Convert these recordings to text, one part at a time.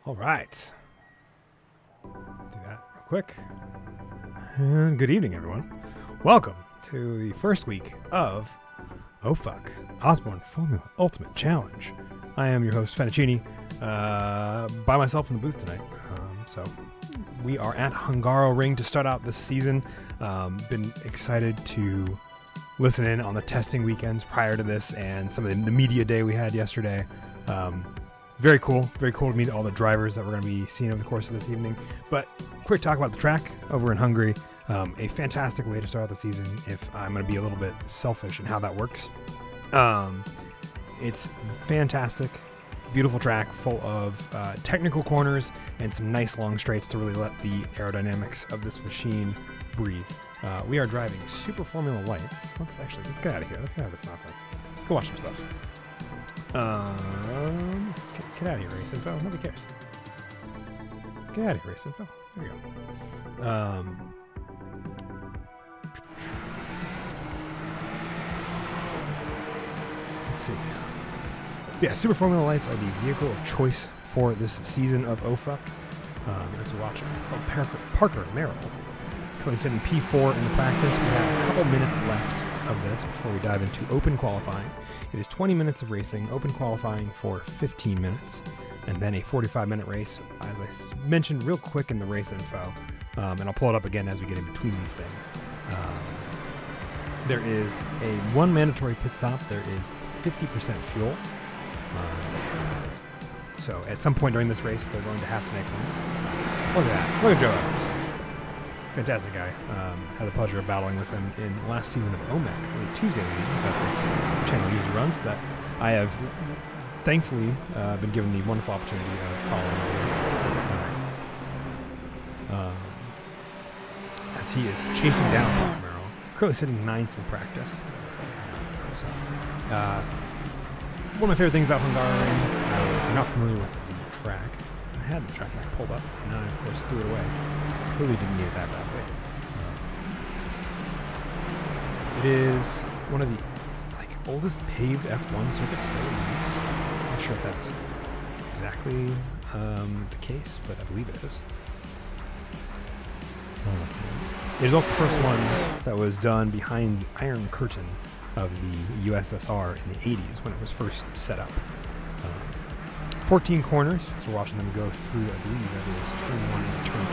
All right. Do that real quick. And good evening, everyone. Welcome to the first week of OFUC, Osborne Formula Ultimate Challenge. I am your host, Fettuccini, by myself in the booth tonight. So we are at Hungaroring to start out this season. Been excited to listen in on the testing weekends prior to this and some of the media day we had yesterday. Very cool to meet all the drivers that we're going to be seeing over the course of this evening. But quick talk about the track over in Hungary. A fantastic way to start out the season if I'm going to be a little bit selfish in how that works. It's fantastic, beautiful track full of technical corners and some nice long straights to really let the aerodynamics of this machine breathe. We are driving Super Formula Lights. Let's get out of here. Let's get out of this nonsense. Let's go watch some stuff. Get out of here, race info. Nobody cares. Get out of here, race info. There we go. Let's see. Yeah, Super Formula Lights are the vehicle of choice for this season of OFUC. As we watch Parker Merrill currently sitting P4 in the practice. We have a couple minutes left of this before we dive into open qualifying. It is 20 minutes of racing, open qualifying for 15 minutes, and then a 45-minute race, as I mentioned real quick in the race info, and I'll pull it up again as we get in between these things. There is one mandatory pit stop. There is 50% fuel. So at some point during this race, they're going to have to make one. Look at that. Look at Joe Evans. Fantastic guy. Had the pleasure of battling with him in last season of OMEC, the Tuesday league that this channel usually runs, that I have thankfully been given the wonderful opportunity of following as he is chasing down Parker Merrill, currently sitting 9th in practice. So, one of my favorite things about Hungaroring, I'm not familiar with the track. I had the track and I pulled up, and now I, of course, threw it away. Really didn't need it that badly. It is one of the oldest paved F1 circuits still in use. I'm not sure if that's exactly the case, but I believe it is. It is also the first one that was done behind the Iron Curtain of the USSR in the 80s when it was first set up. 14 corners, so we're watching them go through, I believe that is turn 1 and turn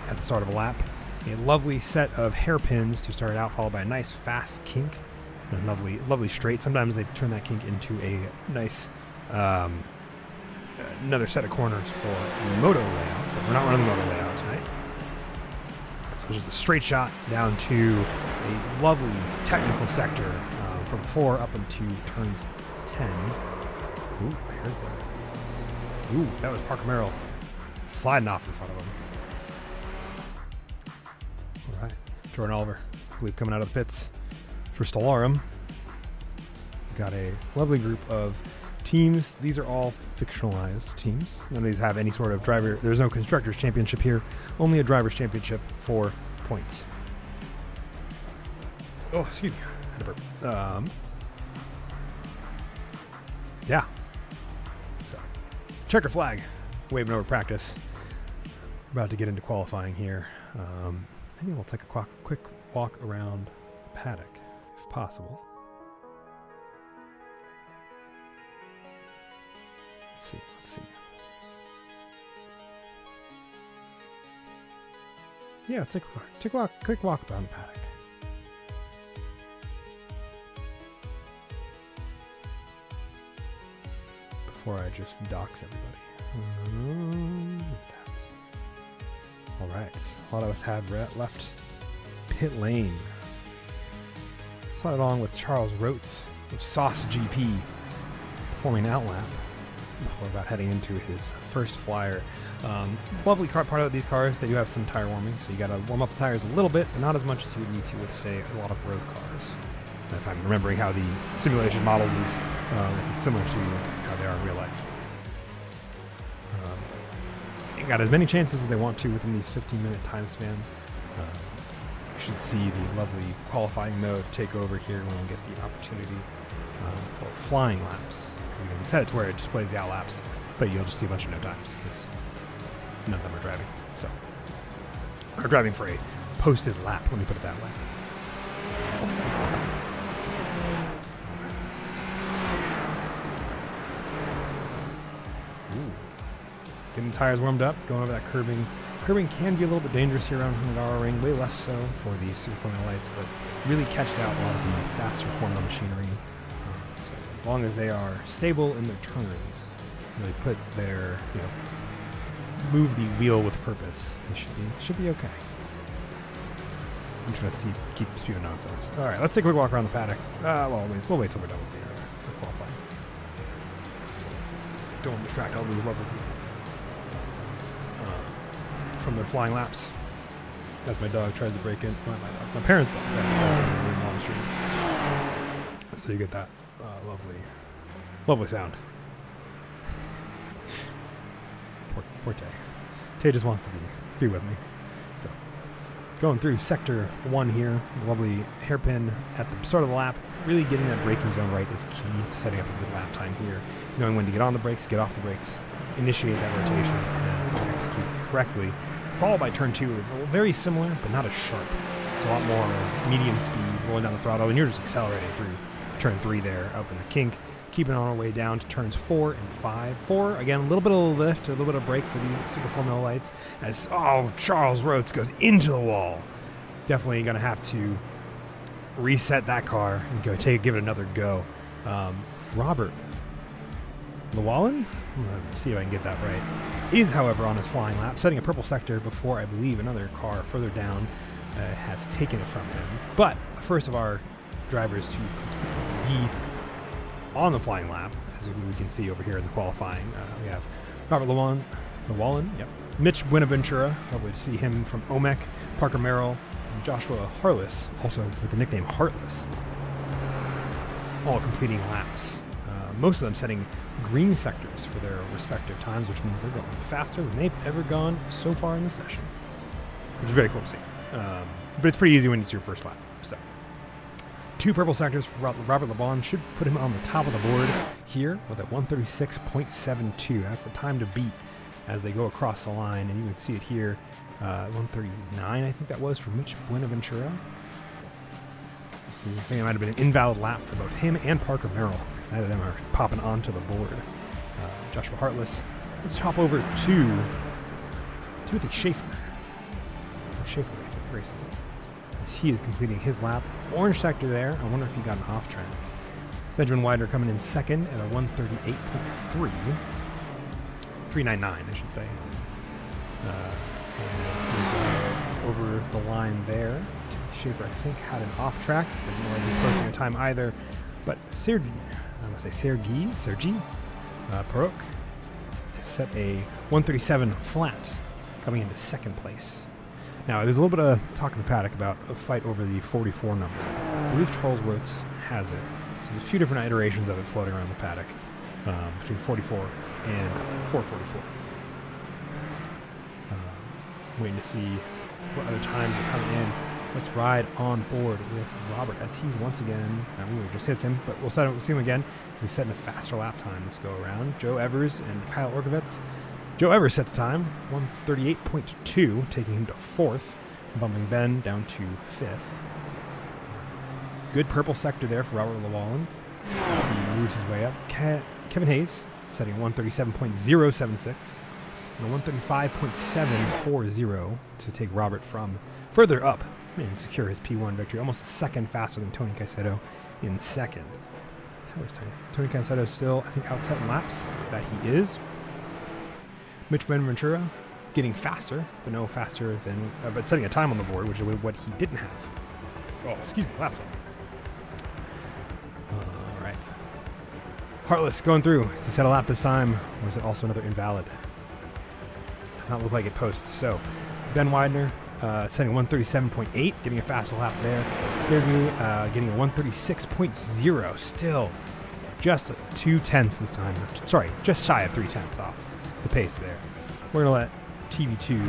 2 at the start of a lap. A lovely set of hairpins to start out, followed by a nice fast kink and a lovely straight. Sometimes they turn that kink into a nice another set of corners for the moto layout, but we're not running the moto layout tonight. So it's just a straight shot down to a lovely technical sector from 4 up into turns 10. Ooh, I heard that. Ooh, that was Parker Merrill sliding off in front of him. All right, Jordan Oliver, I believe, coming out of the pits for Stellarum. Got a lovely group of teams. These are all fictionalized teams. None of these have any sort of driver. There's no Constructors Championship here, only a Drivers Championship for points. Oh, excuse me. I had a burp. Yeah. So, checker flag, waving over practice. We're about to get into qualifying here. Maybe we'll take a quick walk around the paddock, if possible. Let's see. Yeah, let's take a quick walk around the paddock. Before I just dox everybody. All right, a lot of us have left pit lane. Slide along with Charles Rotes of Sauce GP performing an outlap before about heading into his first flyer. Lovely part of these cars, they do have some tire warming, so you got to warm up the tires a little bit, but not as much as you would need to with, say, a lot of road cars. If I'm remembering how the simulation models is, if it's similar to how they are in real life. They got as many chances as they want to within these 15-minute time span. You should see the lovely qualifying mode take over here when we get the opportunity for flying laps. Instead, it's where it displays the out laps But you'll just see a bunch of no times because none of them are driving. So, are driving for a posted lap, let me put it that way. Ooh. Getting the tires warmed up, going over that curbing. Curbing can be a little bit dangerous here around Hungaroring, way less so for the Super Formula lights, but really catched out a lot of the faster Formula machinery. So as long as they are stable in their turns, really put their, move the wheel with purpose, they should be okay. I'm just gonna keep spewing nonsense. All right, let's take a quick walk around the paddock. We'll wait till we're done with the qualifying. Don't want to distract all these lovely people from their flying laps. As my dog tries to break in. Not my dog. My parents' dog. Mom Street. So you get that lovely sound. Poor Tay. Tay just wants to be with me. So going through sector 1 here. Lovely hairpin at the start of the lap. Really getting that braking zone right is key to setting up a good lap time here. Knowing when to get on the brakes, get off the brakes, initiate that rotation, and execute correctly. Followed by turn 2 is very similar, but not as sharp. It's a lot more medium speed, rolling down the throttle, and you're just accelerating through turn 3 there, up in the kink. Keeping on our way down to turns 4 and 5. 4, again, a little bit of lift, a little bit of brake for these Super Formula lights. As, Charles Rhodes goes into the wall. Definitely going to have to reset that car and give it another go. Robert Llewellyn, let's see if I can get that right, is, however, on his flying lap, setting a purple sector before I believe another car further down has taken it from him. But the first of our drivers to be on the flying lap, as we can see over here in the qualifying, we have Robert Llewellyn, yep. Mitch Buenaventura, lovely to see him from OMEC, Parker Merrill, and Joshua Harless, also with the nickname Heartless, all completing laps. Most of them setting green sectors for their respective times, which means they're going faster than they've ever gone so far in the session, which is very cool to see. But it's pretty easy when it's your first lap. So 2 purple sectors for Robert LeBon should put him on the top of the board here with a 136.72. That's the time to beat as they go across the line, and you can see it here, 139, I think that was for Mitch Buenaventura. See, I think it might have been an invalid lap for both him and Parker Merrill, because neither of them are popping onto the board. Joshua Hartless. Let's hop over to Timothy Schaefer. Schaefer Racing. As he is completing his lap. Orange sector there. I wonder if he got an off track. Benjamin Widener coming in second at a 138.3. 399, I should say. And over the line there. Schaefer, I think, had an off track. Doesn't know if he's posting a time either. But Sergi Peruk set a 137 flat coming into second place. Now, there's a little bit of talk in the paddock about a fight over the 44 number. I believe Charles Rhodes has it. So there's a few different iterations of it floating around the paddock between 44 and 444. Waiting to see what other times are coming in. Let's ride on board with Robert as he's once again, we just hit him, but we'll see him again. He's setting a faster lap time this go around. Joe Evers and Kyle Orgovitz. Joe Evers sets time, 138.2, taking him to 4th, bumping Ben down to 5th. Good purple sector there for Robert Llewellyn as he moves his way up. Kevin Hayes setting 137.076 and a 135.740 to take Robert from further up and secure his P1 victory, almost a second faster than Tony Caicedo in second. How is Tony Caicedo still, I think, outsetting laps? That he is. Mitch Buenaventura getting faster, but no faster than, but setting a time on the board, which is what he didn't have. Oh, excuse me, lap stop. All right. Heartless going through. Does he set a lap this time, or is it also another invalid? Does not look like it posts. So, Ben Widener setting 137.8, getting a faster lap there. Sergey getting a 136.0, still just 2/10 this time. Sorry, just shy of 3/10 off the pace there. We're going to let TV2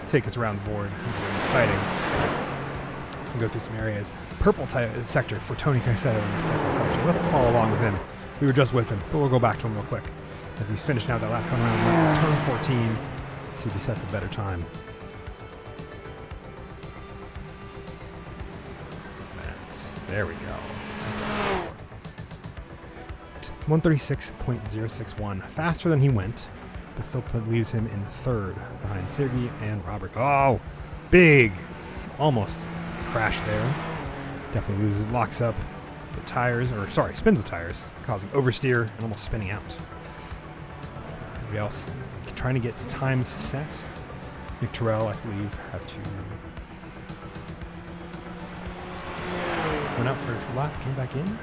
take us around the board. Exciting. We'll go through some areas. Purple sector for Tony Caicedo in the second section. Let's follow along with him. We were just with him, but we'll go back to him real quick. as he's finished now that lap coming around turn 14. See if he sets a better time. There we go. That's what 136.061. Faster than he went, but still leaves him in third behind Sergey and Robert. Oh, big. Almost crash there. Definitely loses, locks up the tires, or sorry, spins the tires, causing oversteer and almost spinning out. Everybody else trying to get times set. Nick Terrell, I believe, had to went out for a lap, came back in.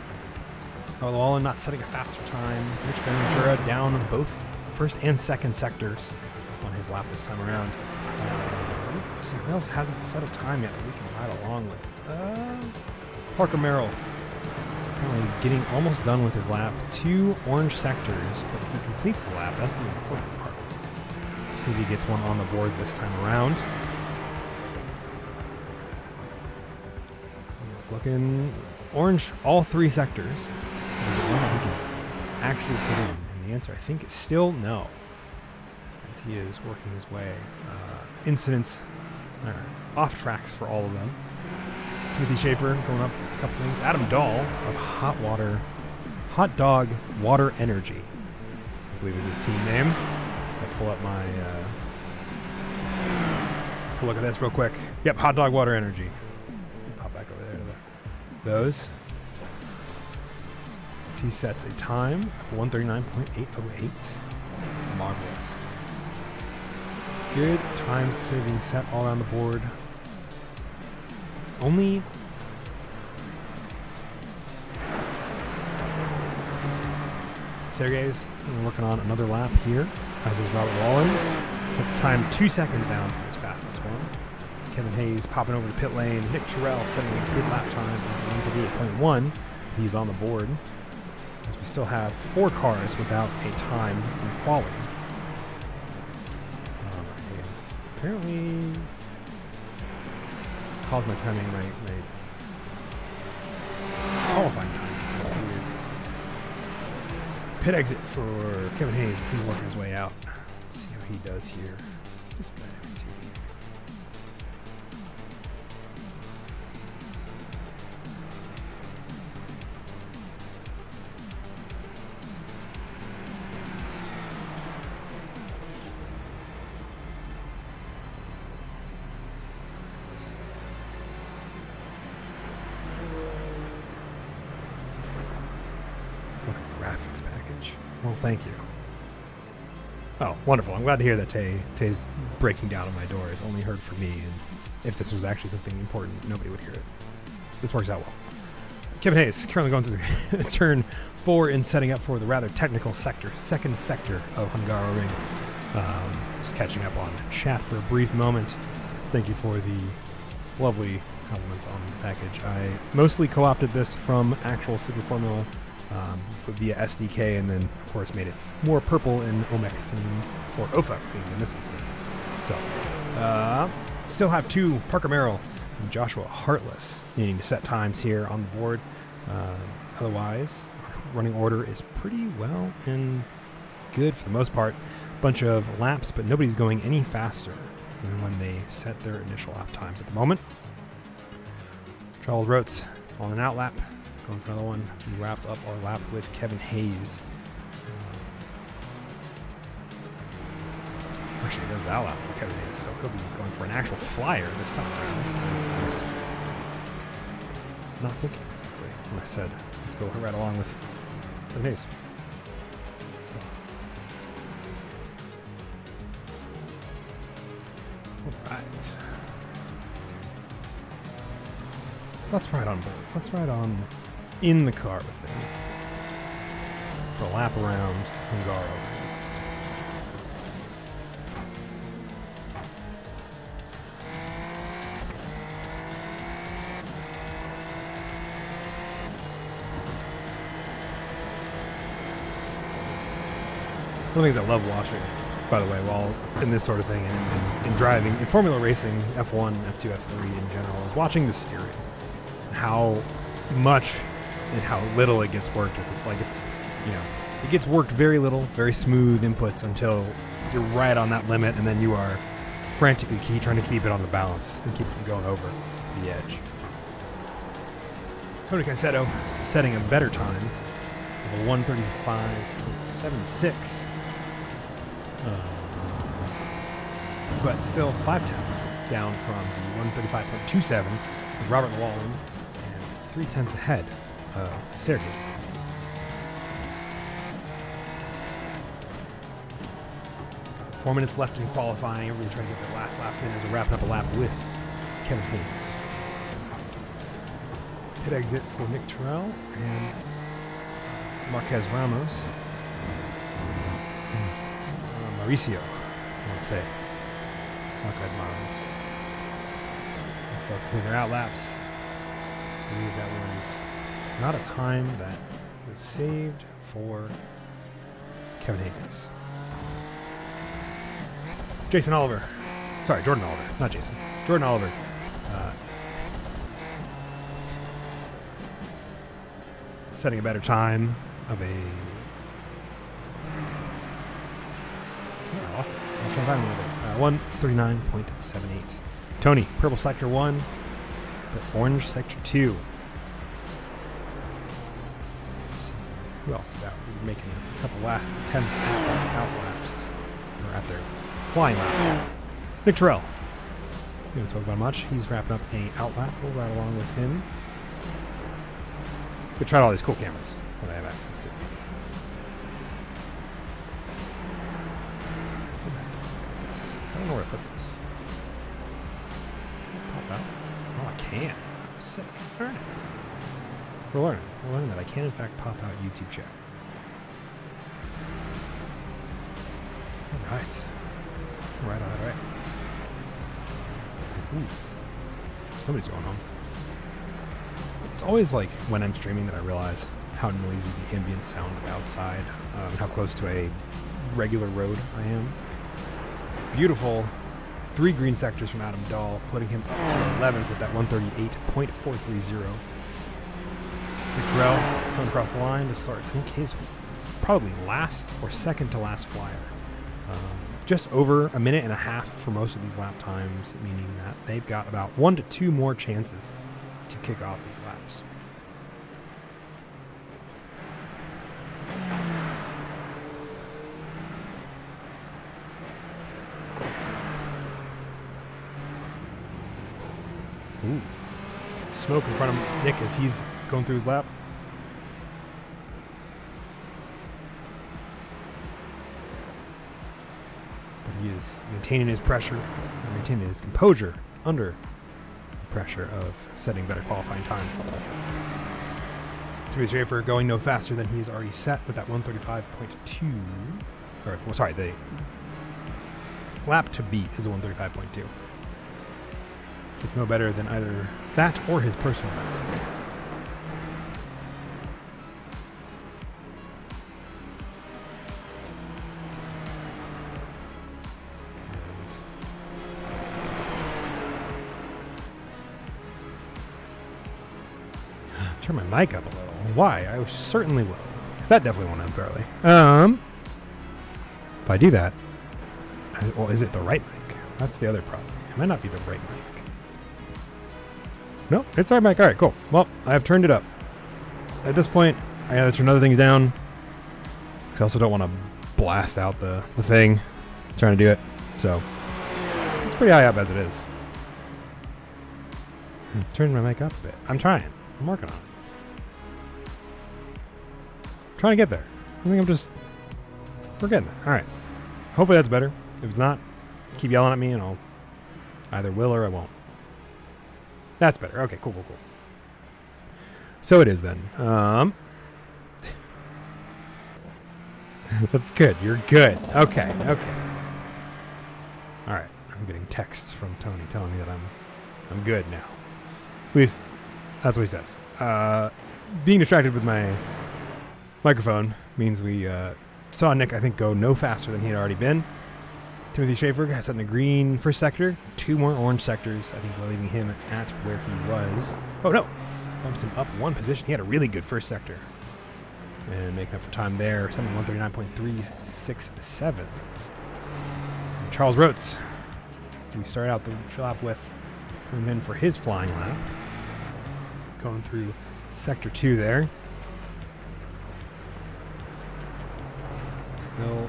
Wallen not setting a faster time. Rich Ventura down both first and second sectors on his lap this time around. Let's see, who else hasn't set a time yet that we can ride along with? Parker Merrill. Apparently getting almost done with his lap. 2 orange sectors, but if he completes the lap, that's the important part. See if he gets one on the board this time around. It's looking orange all 3 sectors. Is it one that he can actually put in? And the answer, I think, is still no. As he is working his way. Incidents off tracks for all of them. Timothy Schaefer going up a couple things. Adam Dahl of Hot Dog Water Energy, I believe is his team name. I'll pull up my look at this real quick. Yep, Hot Dog Water Energy. Pop back over there to those. He sets a time of 139.808. Marvelous. Good times being set all around the board. Only Sergey's working on another lap here, as is Robert Wallen. Sets the time 2 seconds down from his fastest one. Kevin Hayes popping over the pit lane. Nick Terrell setting a good lap time of 1:58.1. He's on the board. As we still have 4 cars without a time in quality. Apparently caused my timing, my qualifying time. Pit exit for Kevin Hayes as he's working his way out. Let's see how he does here. Let's just play TV. Graphics package. Well, thank you. Oh, wonderful. I'm glad to hear that Tay's breaking down on my door is only heard from me, and if this was actually something important, nobody would hear it. This works out well. Kevin Hayes currently going through the turn 4 in setting up for the rather technical second sector of Hungaroring. Just catching up on chat for a brief moment. Thank you for the lovely compliments on the package. I mostly co-opted this from actual Super Formula via SDK, and then of course made it more purple and OMEC theme, or OFUC theme in this instance. So still have 2 Parker Merrill and Joshua Hartless needing to set times here on the board. Otherwise, our running order is pretty well and good for the most part. Bunch of laps, but nobody's going any faster than when they set their initial lap times at the moment. Charles Rotes on an out lap. Going for another one as we wrap up our lap with Kevin Hayes. Actually, there's our lap with Kevin Hayes, so he'll be going for an actual flyer this time around. I was not thinking exactly when I said, let's go right along with Kevin Hayes. All right. Let's ride on board. Let's ride on in the car with him for a lap around Hungaroring. One of the things I love watching, by the way, while in this sort of thing and in driving, in Formula Racing, F1, F2, F3 in general, is watching the steering. How much and how little it gets worked with. It's like it's, It gets worked very little, very smooth inputs until you're right on that limit, and then you are frantically trying to keep it on the balance and keep it from going over the edge. Tony Caicedo setting a better time of a 1:35.76. But still 5/10 down from the 1:35.27 with Robert Llewellyn and 3/10 ahead of Sergey. 4 minutes left in qualifying. Everybody trying to get their last laps in as we're wrapping up a lap with Kevin Hayes. Pit exit for Nick Terrell and Marquez Ramos. Mauricio, I want to say. Marquez Ramos. Both completing their out laps. I believe that was not a time that was saved for Kevin Hayes. Jordan Oliver, not Jason. Jordan Oliver. Setting a better time of a... I lost it. I'm trying to find one 1:39.78. Tony, purple sector 1, the orange sector 2. Let's see. Who else is out? We're making a couple last attempts at out laps. Or at their flying laps. Nick Terrell. We haven't spoken about much. He's wrapping up a out lap. We'll ride along with him. We tried all these cool cameras that I have access to. I don't know where to put this. Pop out. Oh, I can. I'm sick. All right. We're learning. We're learning that I can, in fact, pop out YouTube chat. All right. All right. Ooh. Somebody's going home. It's always like when I'm streaming that I realize how noisy the ambient sound outside, and how close to a regular road I am. Beautiful 3 green sectors from Adam Dahl, putting him up to 11th with that 1:38.430. Terrell coming across the line to start, I think, his probably last or second to last flyer. Just over a minute and a half for most of these lap times, meaning that they've got about 1 to 2 more chances to kick off these laps. Ooh. Smoke in front of Nick as he's going through his lap. But he is maintaining his pressure, maintaining his composure under the pressure of setting better qualifying times. Timothy Schaefer going no faster than he has already set with that 1:35.2. Or, well, sorry, the lap to beat is a 1:35.2. So it's no better than either that or his personal best. Turn my mic up a little. Why? I certainly will. Because that definitely won't end fairly. If I do that, well, is it the right mic? That's the other problem. It might not be the right mic. No, it's the right mic. All right, cool. Well, I have turned it up. At this point, I gotta turn other things down. Because I also don't want to blast out the thing. I'm trying to do it. So, it's pretty high up as it is. Turn my mic up a bit. I'm trying. I'm working on it. Trying to get there. I think we're getting there. All right. Hopefully that's better. If it's not, keep yelling at me and I'll either will or I won't. That's better. Okay, cool. So it is then. That's good. You're good. Okay. All right. I'm getting texts from Tony telling me that I'm good now. At least that's what he says. Being distracted with my microphone means we saw Nick, I think, go no faster than he had already been. Timothy Schaefer has set in a green first sector, 2 more orange sectors, I think, leaving him at where he was. Oh, no. Bumps him up 1 position. He had a really good first sector. And making up for time there, 139.367. Charles Rotes, who we started out the lap with, coming in for his flying lap. Going through sector 2 there. Still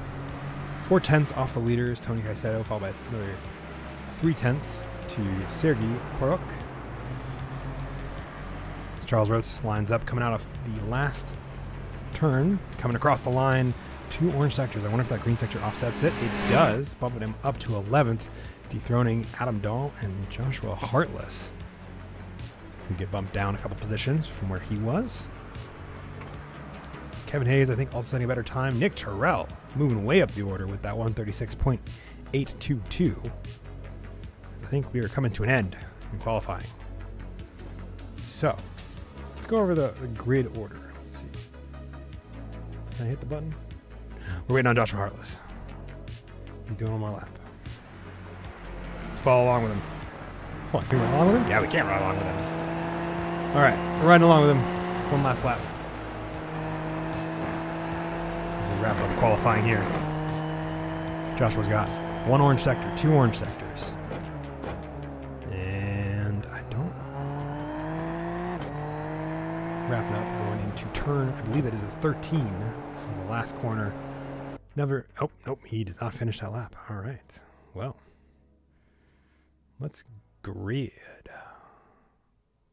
4/10 off the leaders. Tony Caicedo followed by another 3/10 to Sergei Porok. Charles Rotes lines up, coming out of the last turn, coming across the line, 2 orange sectors. I wonder if that green sector offsets it. It does, bumping him up to 11th, dethroning Adam Dahl and Joshua Hartless, who get bumped down a couple positions from where he was. Kevin Hayes, I think, also setting a better time. Nick Terrell moving way up the order with that 136.822. I think we are coming to an end in qualifying. So, let's go over the grid order. Let's see. Can I hit the button? We're waiting on Joshua Hartless. He's doing one more lap. Let's follow along with him. Hold on, can we ride along with him? Yeah, we can't ride along with him. All right, we're riding along with him. One last lap. As we wrap up qualifying here. Joshua's got 1 orange sector, 2 orange sectors. Wrapping up, going into turn, I believe it is his 13 for the last corner. Never, oh, nope, he does not finish that lap. All right, well, let's grid.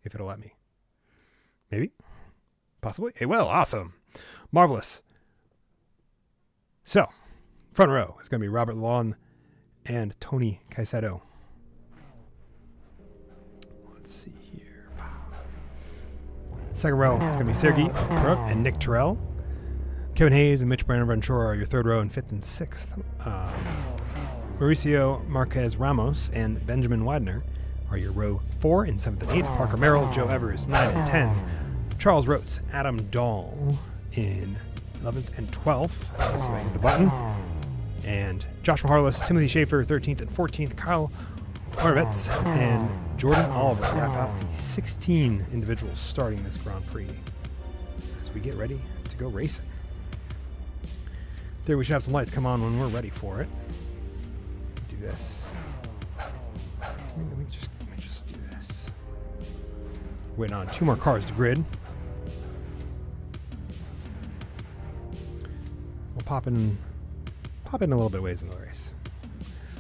If it'll let me. Maybe, possibly. Hey, well, awesome, marvelous. So, front row is going to be Robert Lawn and Tony Caicedo. Let's see here. Second row is going to be Sergei Porok and Nick Terrell. Kevin Hayes and Mitch Brandon Ventura are your third row, and 5th and 6th. Mauricio Marquez Ramos and Benjamin Widener are your row 4 and 7th and 8th. Parker Merrill, Joe Evers, 9 and 10. Charles Rotes, Adam Dahl in 11th and 12th. So I hit the button. And Joshua Harless, Timothy Schaefer, 13th and 14th. Kyle Oravets and Jordan Oliver wrap out the 16 individuals starting this Grand Prix as we get ready to go racing. There, we should have some lights come on when we're ready for it. Do this. Let me just do this. Waiting on 2 more cars to grid. We'll pop in a little bit of ways in the race.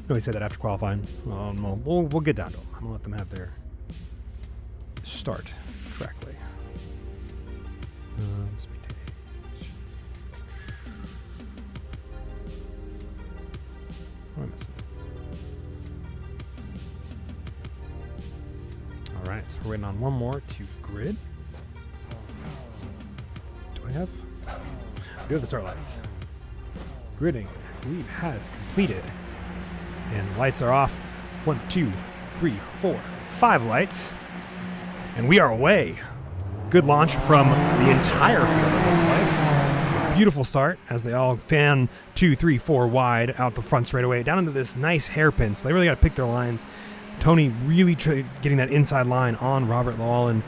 No, he said that after qualifying. We'll get down to them. I'm going to let them have their start correctly. Speed gauge. What am I missing? All right, so we're waiting on 1 more to grid. Do I have? We do have the start lights. Gridding, I believe, has completed. And lights are off. 1, 2, 3, 4, 5 lights. And we are away. Good launch from the entire field, it looks like. Beautiful start as they all fan 2, 3, 4 wide out the front straightaway down into this nice hairpin. So they really got to pick their lines. Tony really getting that inside line on Robert Lawal and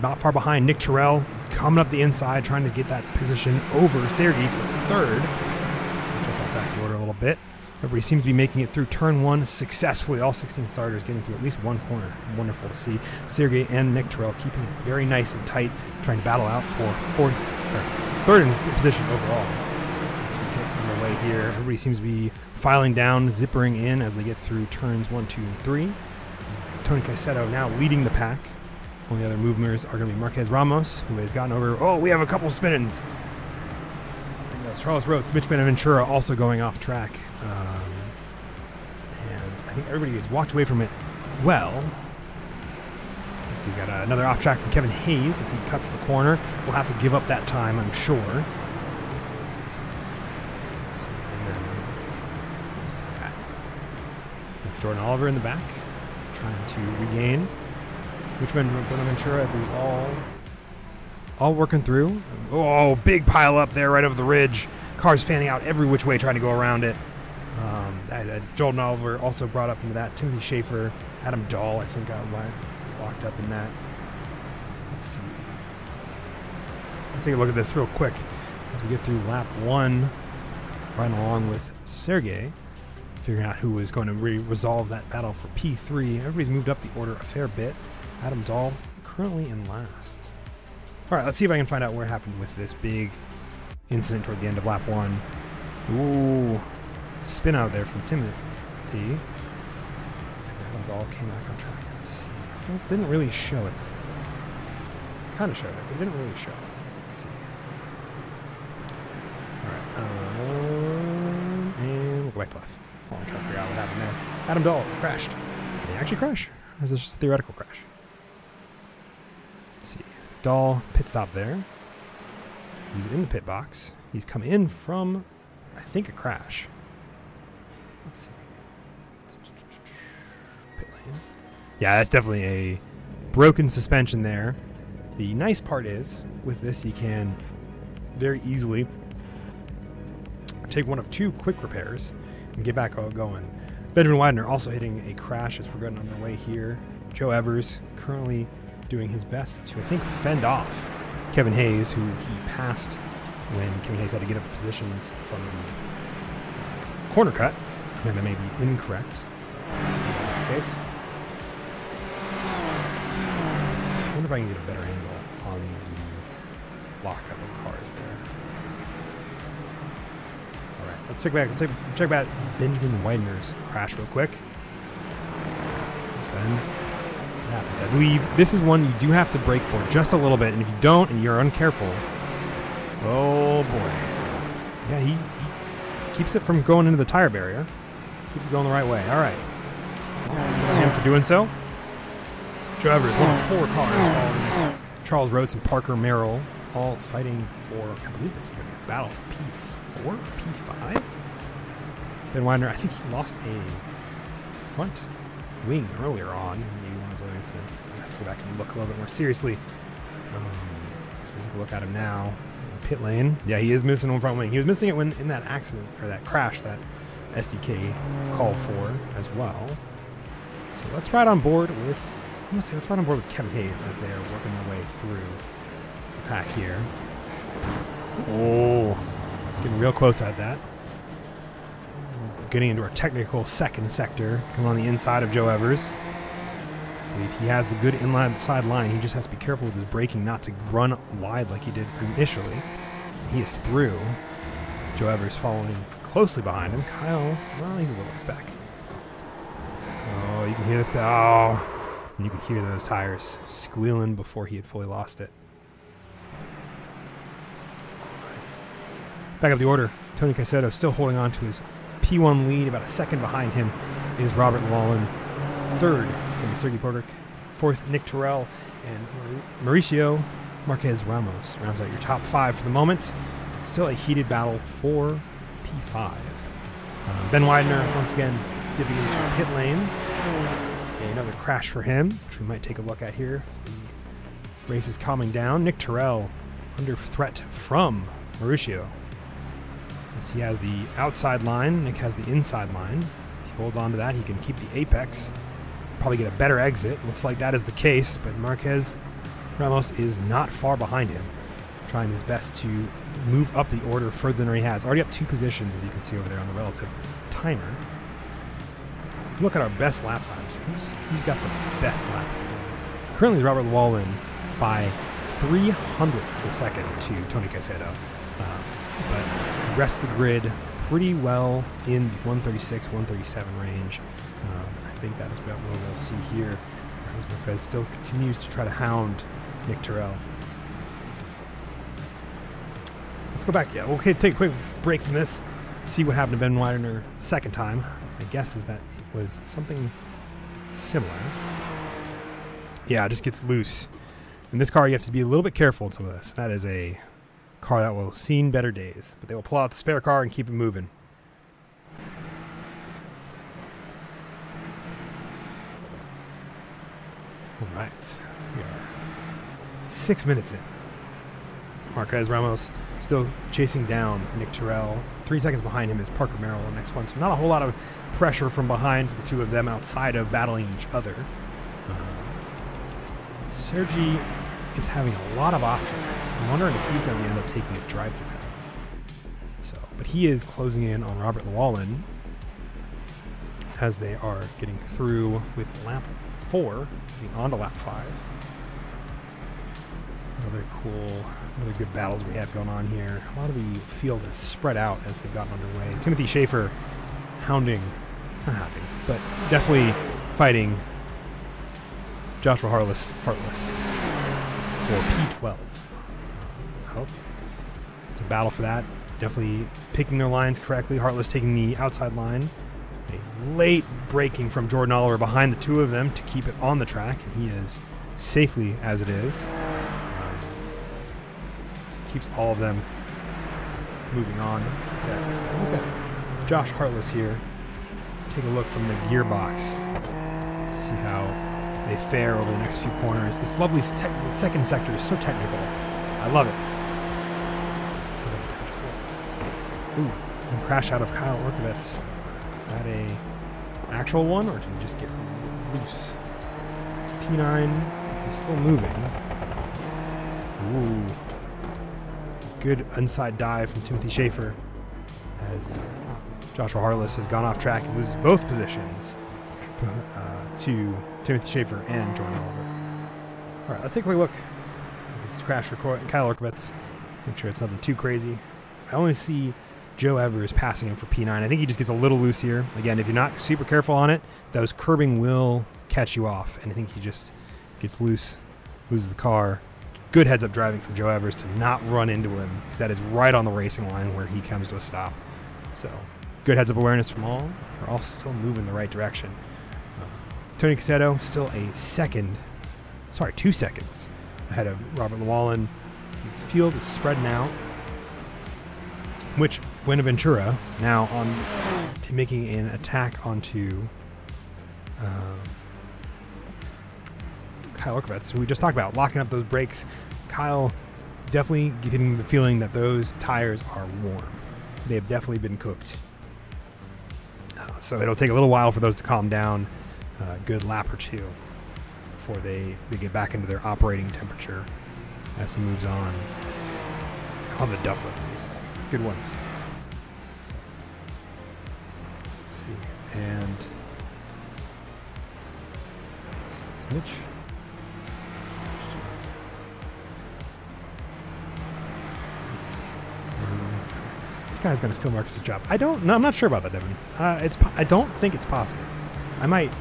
not far behind Nick Terrell coming up the inside trying to get that position over Sergei for 3rd. Jump back the order a little bit. Everybody seems to be making it through turn 1 successfully. All 16 starters getting through at least 1 corner. Wonderful to see. Sergei and Nick Terrell keeping it very nice and tight, trying to battle out for 3rd in position overall. As we get underway here, everybody seems to be filing down, zippering in as they get through turns 1, 2, and 3. Tony Caicedo now leading the pack. Only other movers are going to be Marquez Ramos, who has gotten over. Oh, we have a couple spin-ins. Charles Rotes, Mitch Ventura also going off track. And I think everybody has walked away from it well. Let's see, we got another off track from Kevin Hayes as he cuts the corner. We'll have to give up that time, I'm sure. Let's see, and then there's that. Jordan Oliver in the back, trying to regain. Mitch Ventura, I think, is all working through. Oh, big pile up there right over the ridge. Cars fanning out every which way trying to go around it. Jordan Oliver also brought up into that. Timothy Schaefer, Adam Dahl, I think, got locked up in that. Let's see. Let's take a look at this real quick. as we get through lap 1, riding along with Sergey, figuring out who was going to resolve that battle for P3. Everybody's moved up the order a fair bit. Adam Dahl currently in last. All right, let's see if I can find out what happened with this big incident toward the end of lap 1. Ooh, spin out there from Timothy. And Adam Dahl came back on track. Well, didn't really show it. Kind of showed it, but didn't really show it. Let's see. All right, and we'll go back to left. I'm trying to figure out what happened there. Adam Dahl crashed. Did he actually crash? Or is this just a theoretical crash? Let's see. Dahl pit stop there. He's in the pit box. He's come in from, I think, a crash. Let's see. Pit lane. Yeah, that's definitely a broken suspension there. The nice part is, with this, you can very easily take one of 2 quick repairs and get back going. Benjamin Widener also hitting a crash as we're getting underway here. Joe Evers currently doing his best to, I think, fend off Kevin Hayes, who he passed when Kevin Hayes had to get up the positions from the corner cut. And that may be incorrect. In this case. I wonder if I can get a better angle on the lockup of cars there. All right, let's check back Benjamin Widener's crash real quick. Then I believe this is one you do have to brake for just a little bit, and if you don't and you're uncareful, oh boy. Yeah, he keeps it from going into the tire barrier. Keeps it going the right way. All right. Good on him for doing so. Joe Evers, one of 4 cars following Charles Rhodes and Parker Merrill, all fighting for, I believe this is going to be a battle for P4, P5? Ben Widener, I think he lost a front wing earlier on in maybe one of those other incidents. I have to go back and look a little bit more seriously. Let's take a look at him now. Pit lane. Yeah, he is missing one front wing. He was missing it when in that accident, or that crash that SDK called for as well. So let's ride on board with, let's ride on board with Kevin Hayes as they are working their way through the pack here. Oh, getting real close at that. Getting into our technical second sector, coming on the inside of Joe Evers. I believe he has the good inside line. He just has to be careful with his braking not to run wide like he did initially. He is through. Joe Evers following closely behind him. Kyle, well, he's a little ways back. Oh, you can hear the you could hear those tires squealing before he had fully lost it. Right. Back up the order. Tony Caicedo still holding on to his P1 lead. About a second behind him is Robert Llewellyn. Third will be Sergey Podrick. Fourth, Nick Terrell. And Mauricio Marquez Ramos rounds out your top 5 for the moment. Still a heated battle for P5. Ben Widener, once again, dipping into the pit lane. Another crash for him, which we might take a look at here. The race is calming down. Nick Terrell under threat from Mauricio. As he has the outside line, Nick has the inside line. If he holds on to that, he can keep the apex. Probably get a better exit. Looks like that is the case, but Marquez Ramos is not far behind him. Trying his best to move up the order further than he has. Already up 2 positions, as you can see over there on the relative timer. Look at our best lap times. Who's got the best lap? Currently, Robert Llewellyn by 0.03 of a second to Tony Caicedo. But the rest of the grid pretty well in the 136, 137 range. I think that is what we'll see here as Marquez still continues to try to hound Nick Terrell. Let's go back. Yeah, we'll take a quick break from this, see what happened to Ben Widener the second time. My guess is that it was something similar. Yeah, it just gets loose. In this car, you have to be a little bit careful in some of this. That is a car that will have seen better days, but they will pull out the spare car and keep it moving. All right, we are 6 minutes in. Marquez Ramos still chasing down Nick Terrell. 3 seconds behind him is Parker Merrill, the next one. So not a whole lot of pressure from behind for the two of them outside of battling each other. Sergey is having a lot of options. I'm wondering if he's going to end up taking a drive-through penalty. but he is closing in on Robert Llewellyn as they are getting through with lap 4, getting on to lap 5. Another good battles we have going on here. A lot of the field is spread out as they've gotten underway. Timothy Schaefer but definitely fighting Joshua Hartless for P12. I hope it's a battle for that. Definitely picking their lines correctly. Hartless taking the outside line. A late braking from Jordan Oliver behind the two of them to keep it on the track, and he is safely as it is. Keeps all of them moving on. Let's look at Josh Hartless here. Take a look from the gearbox. See how they fare over the next few corners. This lovely second sector is so technical. I love it. Ooh, crash out of Kyle Orkovets. Is that a actual one, or did he just get loose? P9, he's still moving. Ooh. Good inside dive from Timothy Schaefer as Joshua Hartless has gone off track and loses both positions to Timothy Schaefer and Jordan Oliver. All right, let's take a quick look at this crash for Kyle Orkovets. Make sure it's nothing too crazy. I only see Joe Evers passing him for P9. I think he just gets a little loose here. Again, if you're not super careful on it, those curbing will catch you off. And I think he just gets loose, loses the car. Good heads-up driving from Joe Evers to not run into him, because that is right on the racing line where he comes to a stop. So good heads-up awareness from all. We're all still moving in the right direction. Tony Cassetto still 2 seconds ahead of Robert Llewellyn. His field is spreading out, which Buenaventura now on to making an attack onto Kyle Orkovets, who we just talked about, locking up those brakes. Kyle definitely getting the feeling that those tires are warm. They have definitely been cooked. So it'll take a little while for those to calm down, a good lap or two before they get back into their operating temperature as he moves on. I love the Duffler. It's good ones. So, let's see. And it's Mitch. This guy's going to steal Marcus's job. I'm not sure about that, Devin. I don't think it's possible. I might.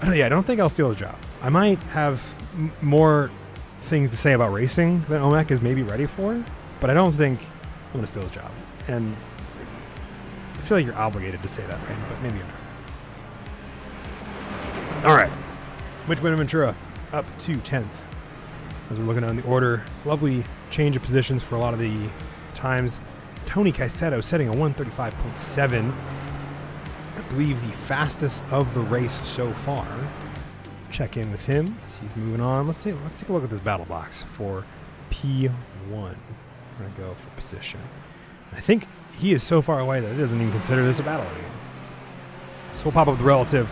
I don't think I'll steal his job. I might have more things to say about racing than OMAC is maybe ready for, but I don't think I'm going to steal his job. And I feel like you're obligated to say that, right? But maybe you're not. All right. Mitch Buenaventura up to 10th. As we're looking on the order, lovely change of positions for a lot of the times. Tony Cassetto setting a 1:35.7. I believe the fastest of the race so far. Check in with him as he's moving on. Let's take a look at this battle box for P1. We're going to go for position. I think he is so far away that it doesn't even consider this a battle anymore. So we'll pop up the relative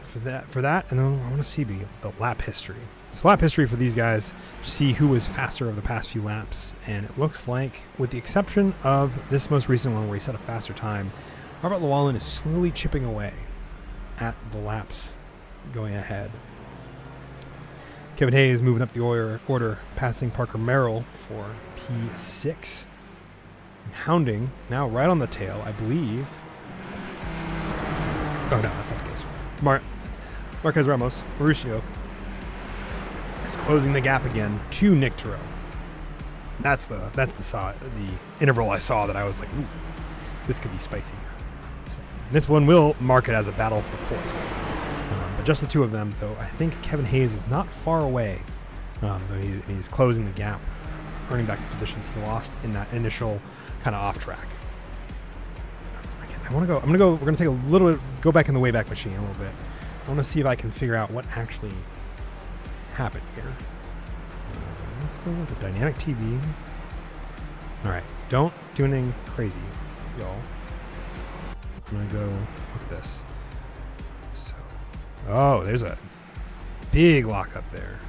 for that, and then I want to see the lap history. So lap history for these guys, see who was faster over the past few laps, and it looks like, with the exception of this most recent one where he set a faster time, Robert Llewellyn is slowly chipping away at the laps going ahead. Kevin Hayes moving up the order, passing Parker Merrill for P6. And hounding, now right on the tail, I believe. Oh, no, that's not the case. Marquez Ramos, Mauricio, is closing the gap again to Nick Tureau. That's the interval I saw that I was like, ooh, this could be spicy. So this one will mark it as a battle for fourth. But just the two of them, though, I think Kevin Hayes is not far away. Though he's closing the gap, earning back the positions he lost in that initial kind of off track. We're going to take a little bit, go back in the Wayback Machine a little bit. I want to see if I can figure out what actually happened here. Let's go with the dynamic TV. All right, don't do anything crazy, y'all. I'm going to go look at this. So, oh, there's a big lockup there.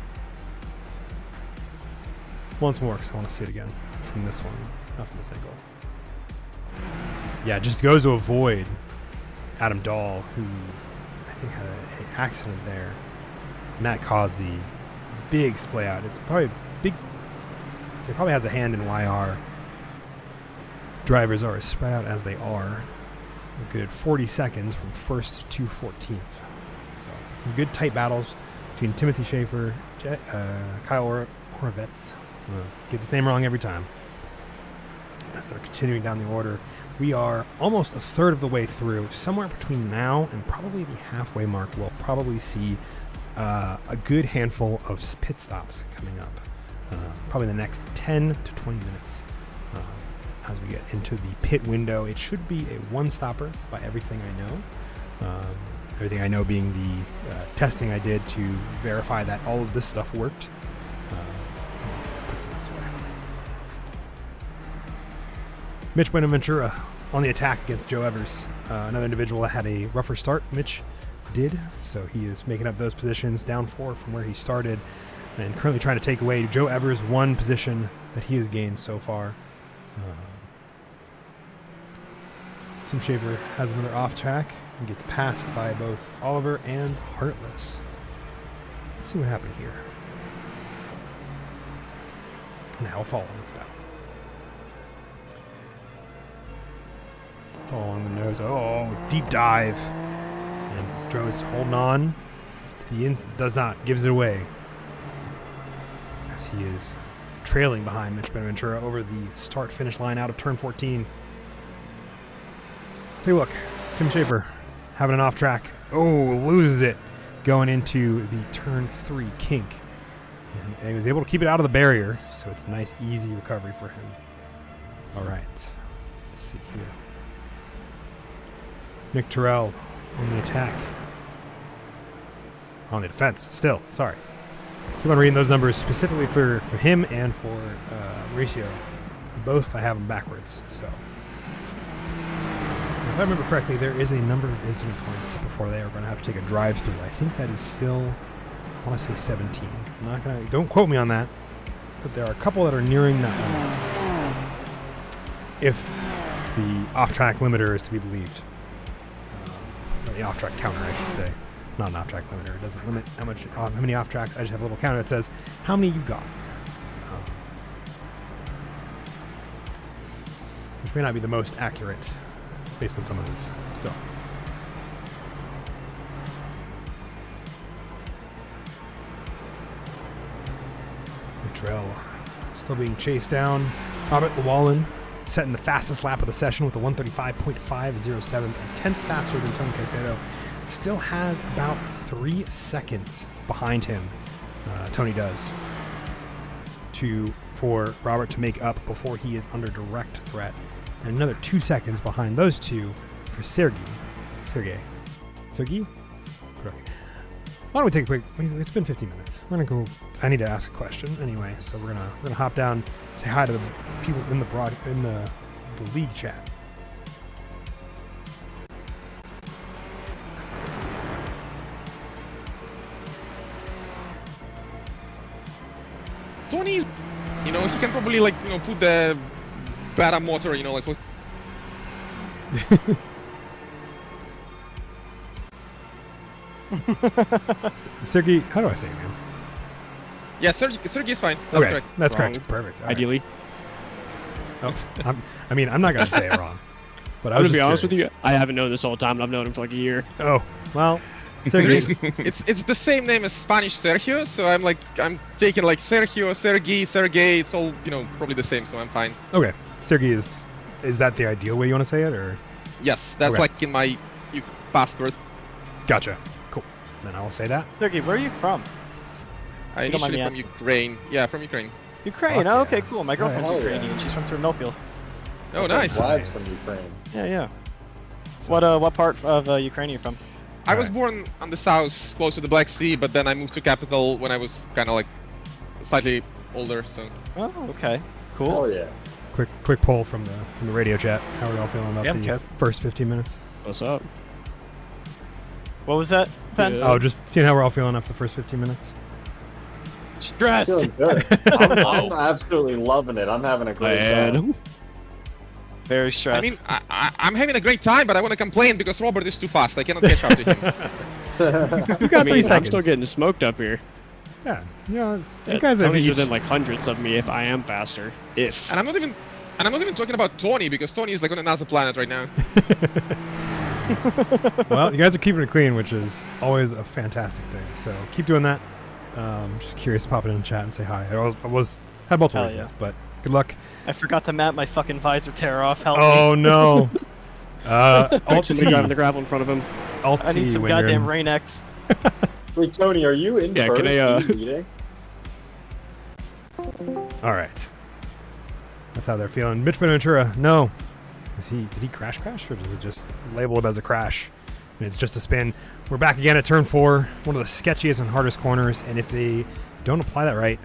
Once more, because I want to see it again. from this one, not from this angle. Yeah, just goes to avoid Adam Dahl, who I think had an accident there. And that caused the big splay out. It's probably big. So it probably has a hand in why our drivers are as spread out as they are. A good 40 seconds from 1st to 14th. So some good tight battles between Timothy Schaefer, Kyle Horvitz. Get this name wrong every time. As they're continuing down the order, we are almost a third of the way through. Somewhere between now and probably the halfway mark, we'll probably see a good handful of pit stops coming up. Probably the next 10 to 20 minutes as we get into the pit window. It should be a one-stopper by everything I know. Everything I know being the testing I did to verify that all of this stuff worked. Puts it this way. Mitch Buenaventura on the attack against Joe Evers. Another individual that had a rougher start. Mitch did, so he is making up those positions, down 4 from where he started, and currently trying to take away Joe Evers' 1 position that he has gained so far. Tim Schaefer has another off track and gets passed by both Oliver and Heartless. Let's see what happened here. Now we'll follow this battle. Let's follow along the nose. Oh, deep dive. And Joe's holding on. Does not, gives it away. As he is trailing behind Mitch Buenaventura over the start-finish line out of turn 14. Take a look. Tim Schaefer having an off track. Oh, loses it going into the turn 3 kink. And he was able to keep it out of the barrier, so it's a nice, easy recovery for him. All right. Let's see here. Nick Terrell on the attack. On the defense, still. Sorry. Keep on reading those numbers specifically for him and for Mauricio. Both I have them backwards, so. If I remember correctly, there is a number of incident points before they are going to have to take a drive-through. I think that is still, I want to say 17. I'm not going to, don't quote me on that, but there are a couple that are nearing that number. If the off-track limiter is to be believed. Or the off-track counter, I should say. Not an off-track limiter. It doesn't limit how many off-tracks. I just have a little counter that says how many you got. Which may not be the most accurate based on some of these. So. Trail still being chased down. Robert Llewellyn setting the fastest lap of the session with a 1:35.507, a tenth faster than Tony Caicedo. Still has about 3 seconds behind him. Tony does. For Robert to make up before he is under direct threat. And another 2 seconds behind those two for Sergey. Why don't we take a quick? It's been 15 minutes. We're gonna go. I need to ask a question anyway, so we're gonna hop down, say hi to the people in the league chat. Tony's, he can probably put the beta motor, for. Sergey, how do I say your name? Yeah, Sergey is fine. That's correct. That's Wrong. correct. Perfect. All Ideally. Right. Oh, I'm not going to say it wrong. But I I'm was gonna be just honest curious. with you, I haven't known this whole time, and I've known him for like a year. Oh, well, Sergey. It's the same name as Spanish Sergio, so I'm taking Sergio, Sergey. It's all probably the same, so I'm fine. Okay, Sergey is that the ideal way you want to say it, or? Yes, that's Okay. in my passport. Gotcha. Cool. Then I will say that. Sergey, where are you from? I You don't mind initially me from asking? Ukraine. Yeah, from Ukraine. Ukraine. Fuck Oh, yeah. okay, cool. My girlfriend's Oh, yeah. Ukrainian. She's from Ternopil. Oh, nice. Wives from Ukraine. Yeah. So- What part of Ukraine are you from? I was born on the south, close to the Black Sea, but then I moved to capital when I was kind of slightly older. So Oh, okay. Cool. Oh yeah. Quick poll from the radio chat. How are y'all feeling about Yep, the Kev. first 15 minutes? What's up? What was that, Ben? Yeah. Oh, just seeing how we're all feeling after the first 15 minutes. stressed. Feeling good. I'm absolutely loving it. I'm having a great time. Man. Very I stressed. mean, I'm having a great time, but I want to complain because Robert is too fast. I cannot catch up to him. You got I 3 mean, I'm seconds. still getting smoked up here. Yeah, you know, you guys have Tony's each... within like hundreds of me if I am faster. If. And I'm not even talking about Tony because Tony is like on another planet right now. Well, you guys are keeping it clean, which is always a fantastic thing. So keep doing that. Just curious, pop it in the chat and say hi. I had multiple Hell reasons, yeah. but good luck. I forgot to map my fucking visor tear off. Help Oh me. no! Alt Actually, T. driving the gravel in front of him. Alt I need T some when you're goddamn in- Rain X. Wait, Tony, are you in Yeah, first? can I, Are you leading? All right. That's how they're feeling. Mitch Ventura, no. Did he crash or does it just label it as a crash? And it's just a spin. We're back again at turn 4, one of the sketchiest and hardest corners. And if they don't apply that right,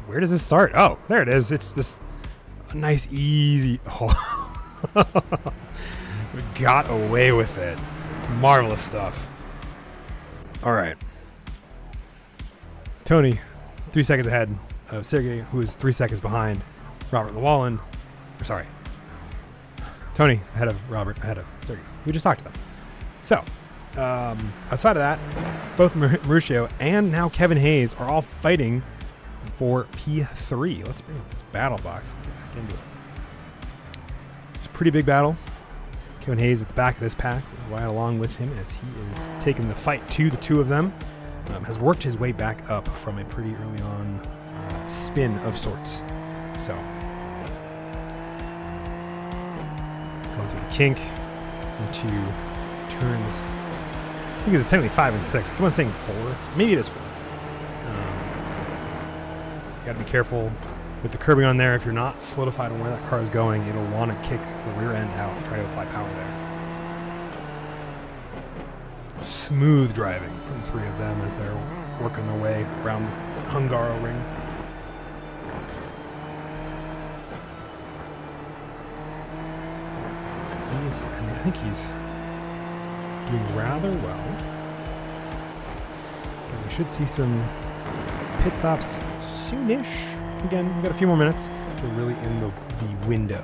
where does this start? Oh, there it is. It's this nice, easy. Oh. We got away with it. Marvelous stuff. All right. Tony, 3 seconds ahead of Sergey, who is 3 seconds behind Robert Llewellyn. Sorry. Tony ahead of Robert, ahead of Sergey. We just talked to them. So, outside of that, both Mauricio and now Kevin Hayes are all fighting for P3. Let's bring up this battle box and get back into it. It's a pretty big battle. Kevin Hayes at the back of this pack, right along with him as he is taking the fight to the two of them. Has worked his way back up from a pretty early on spin of sorts. So, going through the kink into turns. I think it's technically 5 and 6. I keep on saying 4. Maybe it is 4. You got to be careful with the curbing on there. If you're not solidified on where that car is going, it'll want to kick the rear end out and try to apply power there. Smooth driving from the 3 of them as they're working their way around Hungaroring. I think he's doing rather well. And we should see some pit stops soonish. Again, we've got a few more minutes. We're really in the window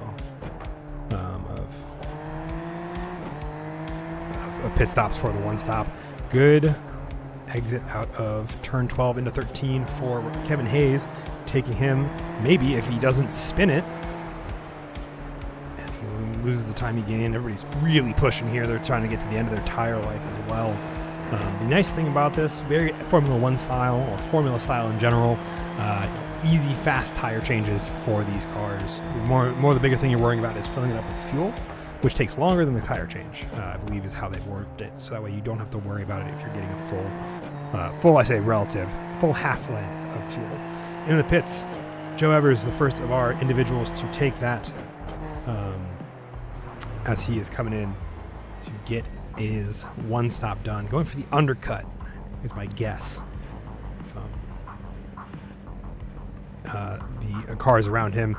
of pit stops for the one stop. Good exit out of turn 12 into 13 for Kevin Hayes, taking him, maybe if he doesn't spin it, and he loses the time he gained. Everybody's really pushing here. They're trying to get to the end of their tire life as well. The nice thing about this, very Formula 1 style, or Formula style in general, easy, fast tire changes for these cars. More the bigger thing you're worrying about is filling it up with fuel, which takes longer than the tire change, I believe is how they've worked it. So that way you don't have to worry about it if you're getting a full half length of fuel. In the pits, Joe Evers, the first of our individuals to take that, as he is coming in to get his one stop done. Going for the undercut is my guess. The cars around him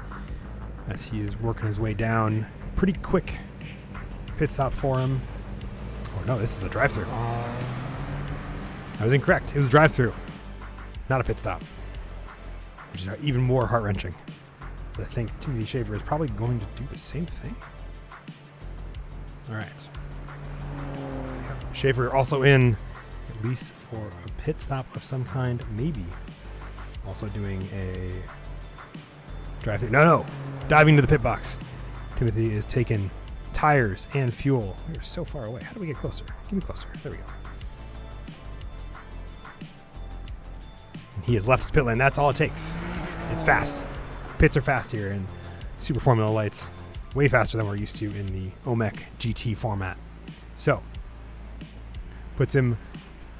as he is working his way down. Pretty quick pit stop for him. Oh no, this is a drive-through. I was incorrect. It was a drive-through, not a pit stop, which is even more heart-wrenching. But I think Timothy Schaefer is probably going to do the same thing. All right. Schaefer also in, at least for a pit stop of some kind, maybe also doing a drive-through. No, diving to the pit box. Timothy is taking tires and fuel. We are so far away. How do we get closer? Get me closer. There we go. And he has left his pit lane. That's all it takes. It's fast. Pits are fast here in Super Formula Lights. Way faster than we're used to in the OMEC GT format. So, puts him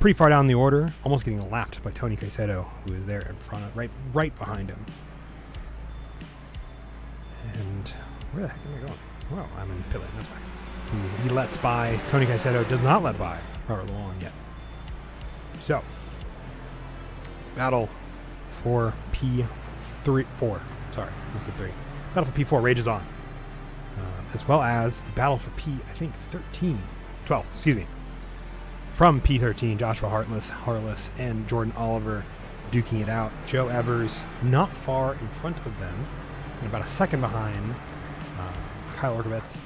pretty far down the order, almost getting lapped by Tony Caicedo, who is there in front of, right behind him. And where the heck am I going? Well, I'm in pit lane, that's fine. He lets by. Tony Caicedo does not let by Robert Llewellyn yet. So, battle for P4. Sorry, I said 3. Battle for P4 rages on. As well as the battle for P12, excuse me. From P13, Joshua Harless and Jordan Oliver duking it out. Joe Evers not far in front of them, and about a second behind Kyle Orkovets.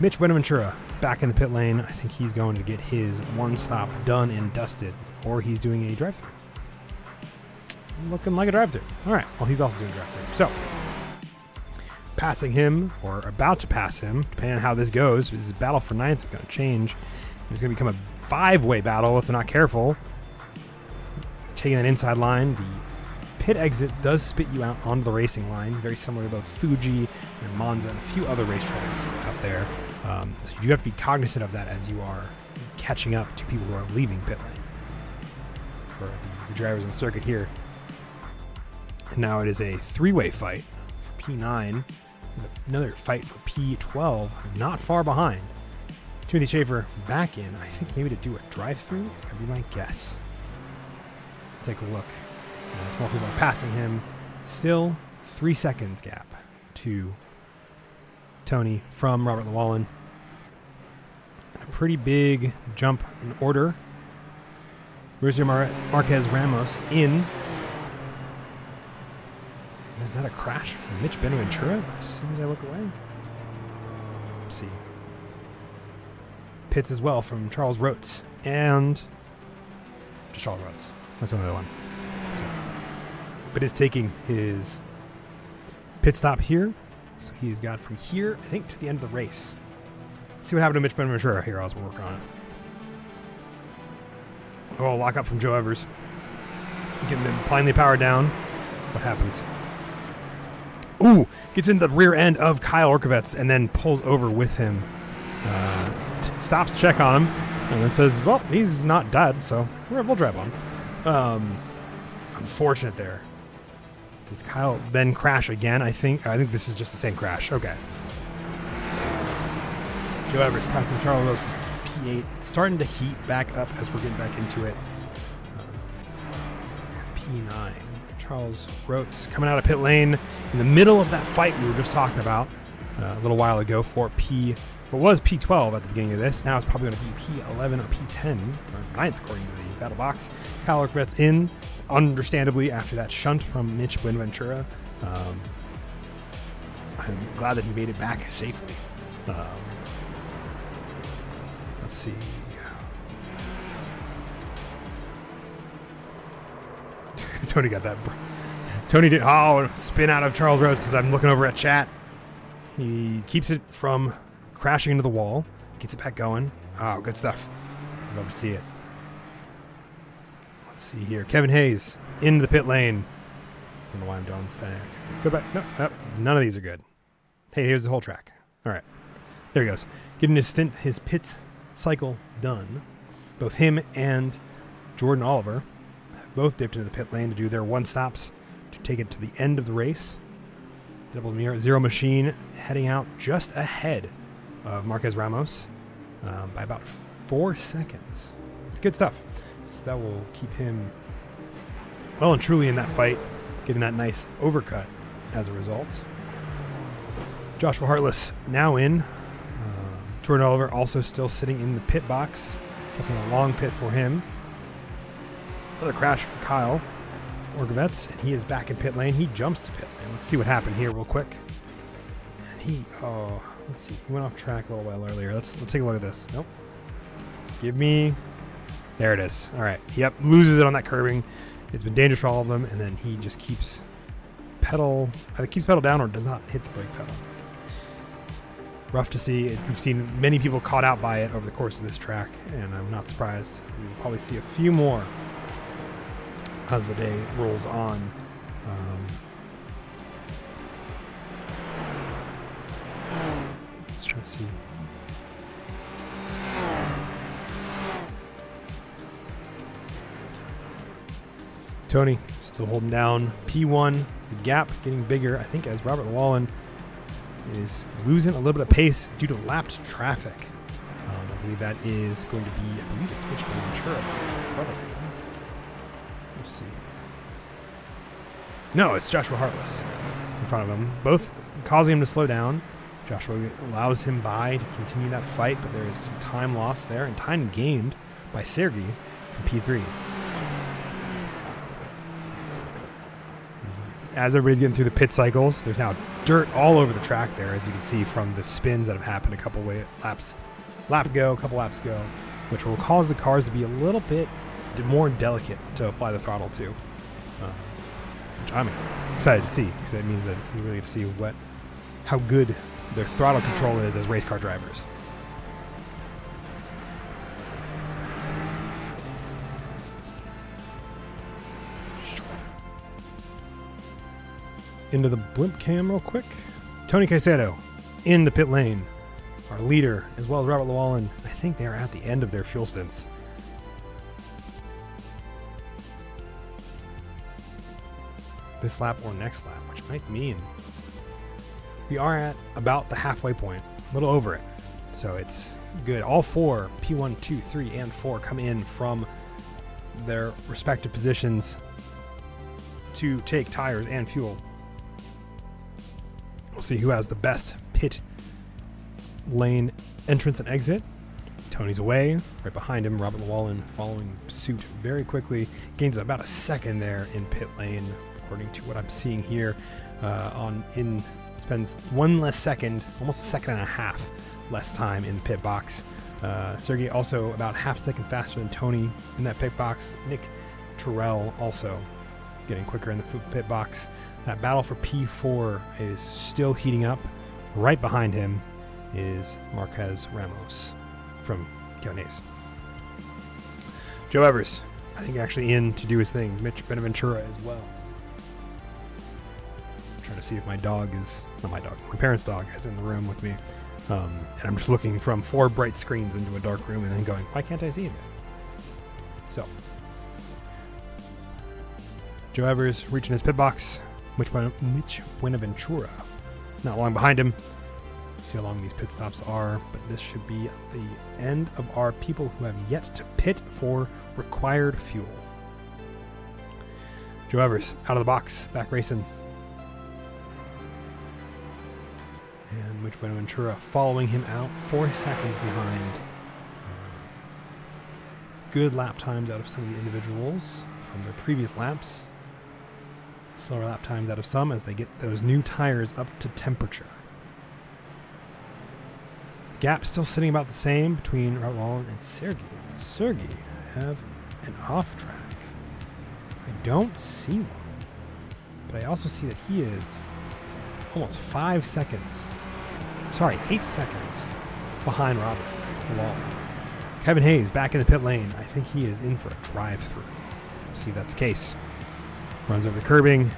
Mitch Buenaventura back in the pit lane. I think he's going to get his one stop done and dusted, or he's doing a drive-thru. Looking like a drive-thru. All right, well, he's also doing a drive-thru. So, passing him, or about to pass him, depending on how this goes, this battle for ninth is going to change. It's going to become a 5-way battle if they're not careful. Taking that inside line, the pit exit does spit you out onto the racing line, very similar to both Fuji and Monza and a few other racetracks out there. So you do have to be cognizant of that as you are catching up to people who are leaving pit lane for the drivers on the circuit here. And now it is a 3-way fight for P9, another fight for P12, not far behind. Timothy Schaefer back in, I think maybe to do a drive-through is going to be my guess. Take a look. As more people are passing him. Still 3 seconds gap to Tony from Robert Llewellyn. A pretty big jump in order. Mauricio Marquez Ramos in. Is that a crash from Mitch Buenaventura as soon as I look away? Let's see. Pits as well from Charles Rotes and just Charles Rotes. That's another one. So, but is taking his pit stop here. So he's got from here, I think, to the end of the race. Let's see what happened to Mitch Buenaventura here as we're working on it. Oh, lock up from Joe Evers. Getting them blindly powered down. What happens? Ooh, gets in the rear end of Kyle Orkovets and then pulls over with him. Stops to check on him and then says, well, he's not dead, so we'll drive on. Unfortunate there. Does Kyle then crash again? I think this is just the same crash. Okay. Joe Evers passing Charles Rose for P8. It's starting to heat back up as we're getting back into it. P9. Charles Rotes coming out of pit lane in the middle of that fight we were just talking about a little while ago for what was P12 at the beginning of this. Now it's probably going to be P11 or P10, or 9th according to the battle box. Kyle Orkovets in, understandably, after that shunt from Mitch Buenaventura. I'm glad that he made it back safely. Let's see. Tony got that. Tony did. Oh, spin out of Charles Rotes as I'm looking over at chat. He keeps it from crashing into the wall. Gets it back going. Oh, good stuff. Love to see it. Let's see here. Kevin Hayes into the pit lane. I don't know why I'm doing static. Go back. No, none of these are good. Hey, here's the whole track. All right. There he goes. Getting his pit cycle done. Both him and Jordan Oliver both dipped into the pit lane to do their one stops to take it to the end of the race. Double mirror zero machine heading out just ahead of Marquez Ramos by about 4 seconds. It's good stuff. So that will keep him well and truly in that fight, getting that nice overcut as a result. Joshua Hartless now in. Jordan Oliver also still sitting in the pit box. Definitely a long pit for him. Another crash for Kyle Orkovets, and he is back in pit lane. He jumps to pit lane. Let's see what happened here real quick. And let's see. He went off track a little while earlier. Let's take a look at this. Nope. Give me. There it is. All right. Yep. Loses it on that curbing. It's been dangerous for all of them, and then he just keeps pedal down or does not hit the brake pedal. Rough to see. We've seen many people caught out by it over the course of this track, and I'm not surprised. We'll probably see a few more as the day rolls on. Let's try to see. Tony still holding down P1. The gap getting bigger, I think, as Robert Llewellyn is losing a little bit of pace due to lapped traffic. I believe that is going to be, it's Mitch Buenaventura in front of him. Let's see. No, it's Joshua Hartless in front of him, both causing him to slow down. Joshua allows him by to continue that fight, but there is some time lost there and time gained by Sergey from P3. So as everybody's getting through the pit cycles, there's now dirt all over the track there, as you can see from the spins that have happened a couple laps ago, which will cause the cars to be a little bit more delicate to apply the throttle to. Which I'm excited to see, because it means that you really get to see how good their throttle control is as race car drivers. Into the blimp cam real quick. Tony Caicedo in the pit lane. Our leader, as well as Robert Llewellyn. I think they are at the end of their fuel stints. This lap or next lap, which might mean we are at about the halfway point, a little over it. So it's good. All four, P1, 2, 3, and 4, come in from their respective positions to take tires and fuel. We'll see who has the best pit lane entrance and exit. Tony's away. Right behind him, Robert Llewellyn following suit very quickly. Gains about a second there in pit lane, according to what I'm seeing here. Spends one less second, almost a second and a half less time in the pit box. Sergey also about half a second faster than Tony in that pit box. Nick Terrell also getting quicker in the pit box. That battle for P4 is still heating up. Right behind him is Marquez Ramos from Kevin Hayes. Joe Evers, I think, actually in to do his thing. Mitch Benaventura as well. I'm trying to see if my parents' dog is in the room with me. And I'm just looking from 4 bright screens into a dark room and then going, why can't I see him? So, Joe Evers reaching his pit box. Mitch Buenaventura not long behind him. See how long these pit stops are, but this should be the end of our people who have yet to pit for required fuel. Joe Evers out of the box, back racing. And Mitch Buenaventura following him out, 4 seconds behind. Good lap times out of some of the individuals from their previous laps. Slower lap times out of some as they get those new tires up to temperature. Gap still sitting about the same between Robert Llewellyn and Sergey. Sergey have an off track. I don't see one, but I also see that he is almost 8 seconds behind Robert Llewellyn. Kevin Hayes back in the pit lane. I think he is in for a drive-through. We'll see if that's the case. Runs over the curbing.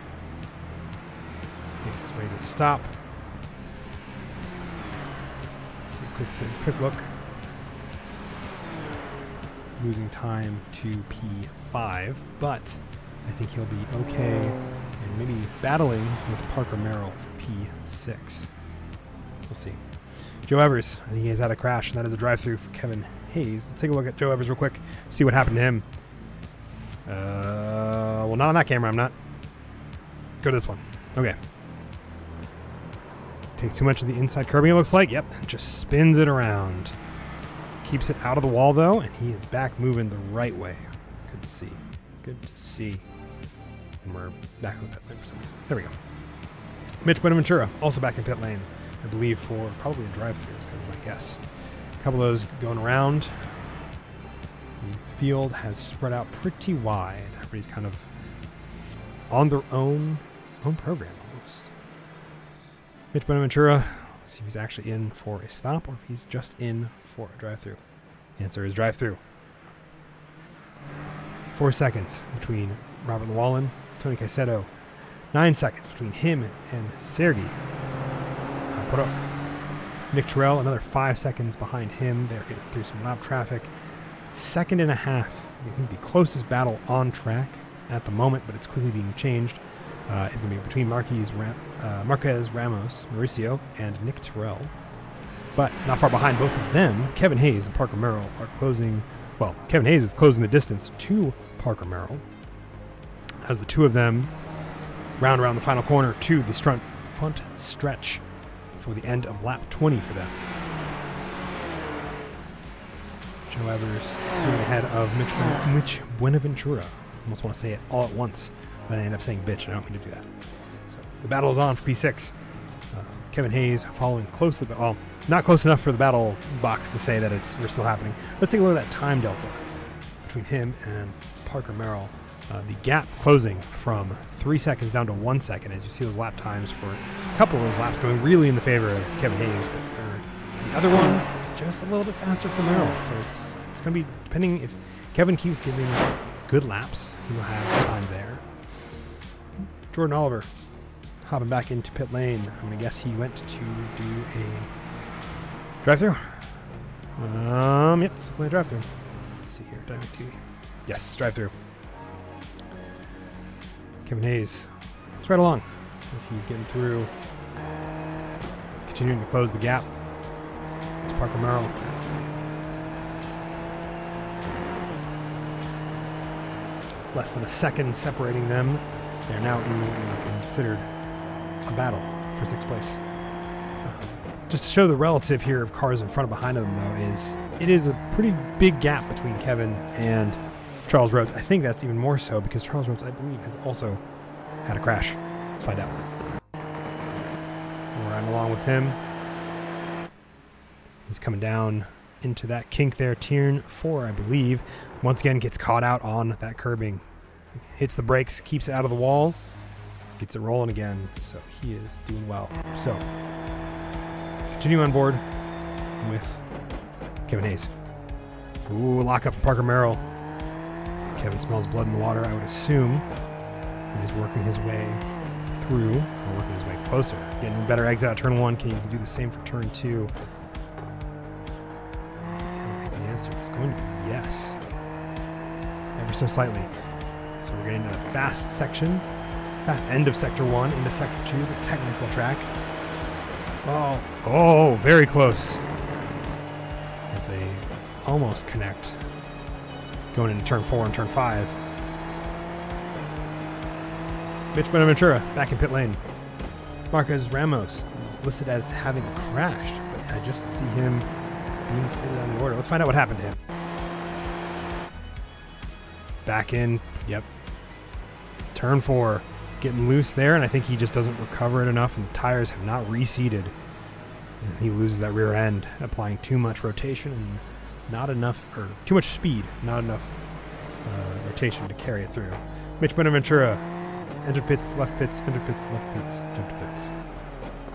Makes his way to the stop. See a quick look. Losing time to P5, but I think he'll be okay and maybe battling with Parker Merrill for P6. We'll see. Joe Evers, I think he has had a crash, and that is a drive-through for Kevin Hayes. Let's take a look at Joe Evers real quick, see what happened to him. Well, not on that camera, I'm not. Go to this one. Okay. Takes too much of the inside curbing, it looks like. Yep, just spins it around. Keeps it out of the wall, though, and he is back moving the right way. Good to see. Good to see. And we're back in the pit lane for some reason. There we go. Mitch Buenaventura, also back in pit lane, I believe, for probably a drive-through is kind of my guess. A couple of those going around. The field has spread out pretty wide. Everybody's kind of on their own program almost. Mitch Buenaventura, let's see if he's actually in for a stop or if he's just in for a drive-through. The answer is drive-through. 4 seconds between Robert Llewellyn, Tony Caicedo. 9 seconds between him and Sergey. Nick Terrell, another 5 seconds behind him. They're getting through some lap traffic. 1.5 seconds. I think the closest battle on track at the moment, but it's quickly being changed, is going to be between Marquez Ramos, Mauricio, and Nick Terrell. But not far behind both of them, Kevin Hayes and Parker Merrill are closing. Well, Kevin Hayes is closing the distance to Parker Merrill as the two of them round around the final corner to the front stretch for the end of lap 20 for them. Joe Evers getting ahead of Mitch Buenaventura. Almost want to say it all at once, but I end up saying bitch, and I don't mean to do that. The battle is on for P6. Kevin Hayes following closely, but well, not close enough for the battle box to say that we're still happening. Let's take a look at that time delta between him and Parker Merrill. The gap closing from 3 seconds down to 1 second, as you see those lap times for a couple of those laps going really in the favor of Kevin Hayes. But for the other ones, it's just a little bit faster for Merrill. So it's going to be, depending if Kevin keeps giving good laps, he will have time there. Jordan Oliver hopping back into pit lane. I'm going to guess he went to do a drive-through. Yep, simply a drive-through. Let's see here, Dynamic TV. Yes, drive-through. Kevin Hayes, it's right along as he's getting through, continuing to close the gap. It's Parker Merrill. Less than a second separating them. They're now considered a battle for 6th place. Just to show the relative here of cars in front and behind them, though, it is a pretty big gap between Kevin and Charles Rhodes. I think that's even more so because Charles Rhodes, I believe, has also had a crash. Let's find out. We're riding along with him. He's coming down into that kink there, turn 4, I believe. Once again, gets caught out on that curbing. Hits the brakes, keeps it out of the wall, gets it rolling again. So he is doing well. So continue on board with Kevin Hayes. Ooh, lock up Parker Merrill. Kevin smells blood in the water, I would assume. And he's working his way through, or working his way closer. Getting a better exit out of turn 1. Can you do the same for turn 2? And the answer is going to be yes. Ever so slightly. So we're getting a fast section, fast end of sector 1 into sector 2, the technical track. Oh, very close. As they almost connect. Going into turn 4 and turn 5. Mitch Bonaventura back in pit lane. Marquez Ramos listed as having crashed, but I just see him being fitted on the order. Let's find out what happened to him. Back in, yep. Turn 4, getting loose there, and I think he just doesn't recover it enough, and the tires have not reseated. And he loses that rear end, applying too much rotation and not enough, or too much speed, not enough rotation to carry it through. Mitch Bonaventura, entered pits, left pits, entered pits, left pits, jumped to pits.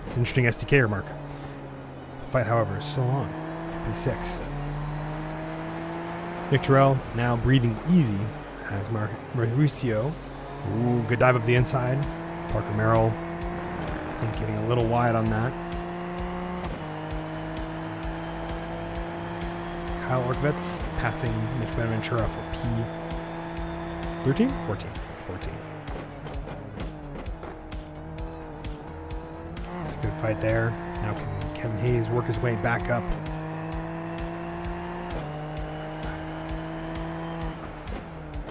It's an interesting STK remark. The fight, however, is still on for P6. Nick Terrell now breathing easy as Mauricio. Ooh, good dive up the inside. Parker Merrill, I think, getting a little wide on that. Kyle Orkovitz passing Mitch Bonaventura for P13? 14. It's a good fight there. Now can Kevin Hayes work his way back up?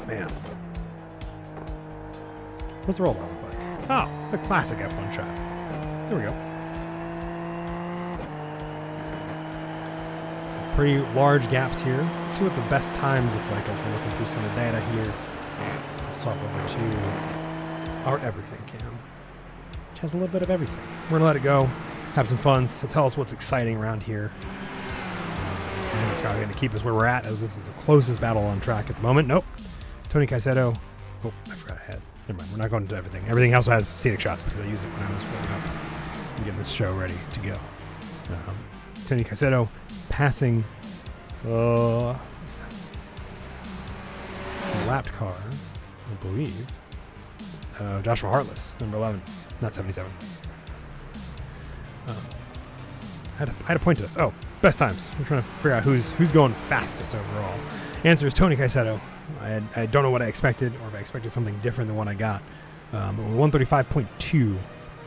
Man. What's the roll look like? Oh, the classic F1 shot. There we go. Pretty large gaps here. Let's see what the best times look like as we're looking through some of the data here. Swap over to our everything cam, which has a little bit of everything. We're going to let it go, have some fun, so tell us what's exciting around here. I think it's probably going to keep us where we're at, as this is the closest battle on track at the moment. Nope. Tony Caicedo. Oh, I forgot I had. Never mind. We're not going into everything. Everything else has scenic shots because I used it when I was filling up and getting this show ready to go. Tony Caicedo passing the lapped car, I believe. Joshua Hartless, number 11, not 77. I had a point to this. Oh, best times. We're trying to figure out who's going fastest overall. Answer is Tony Caicedo. I don't know what I expected, or if I expected something different than what I got. But 135.2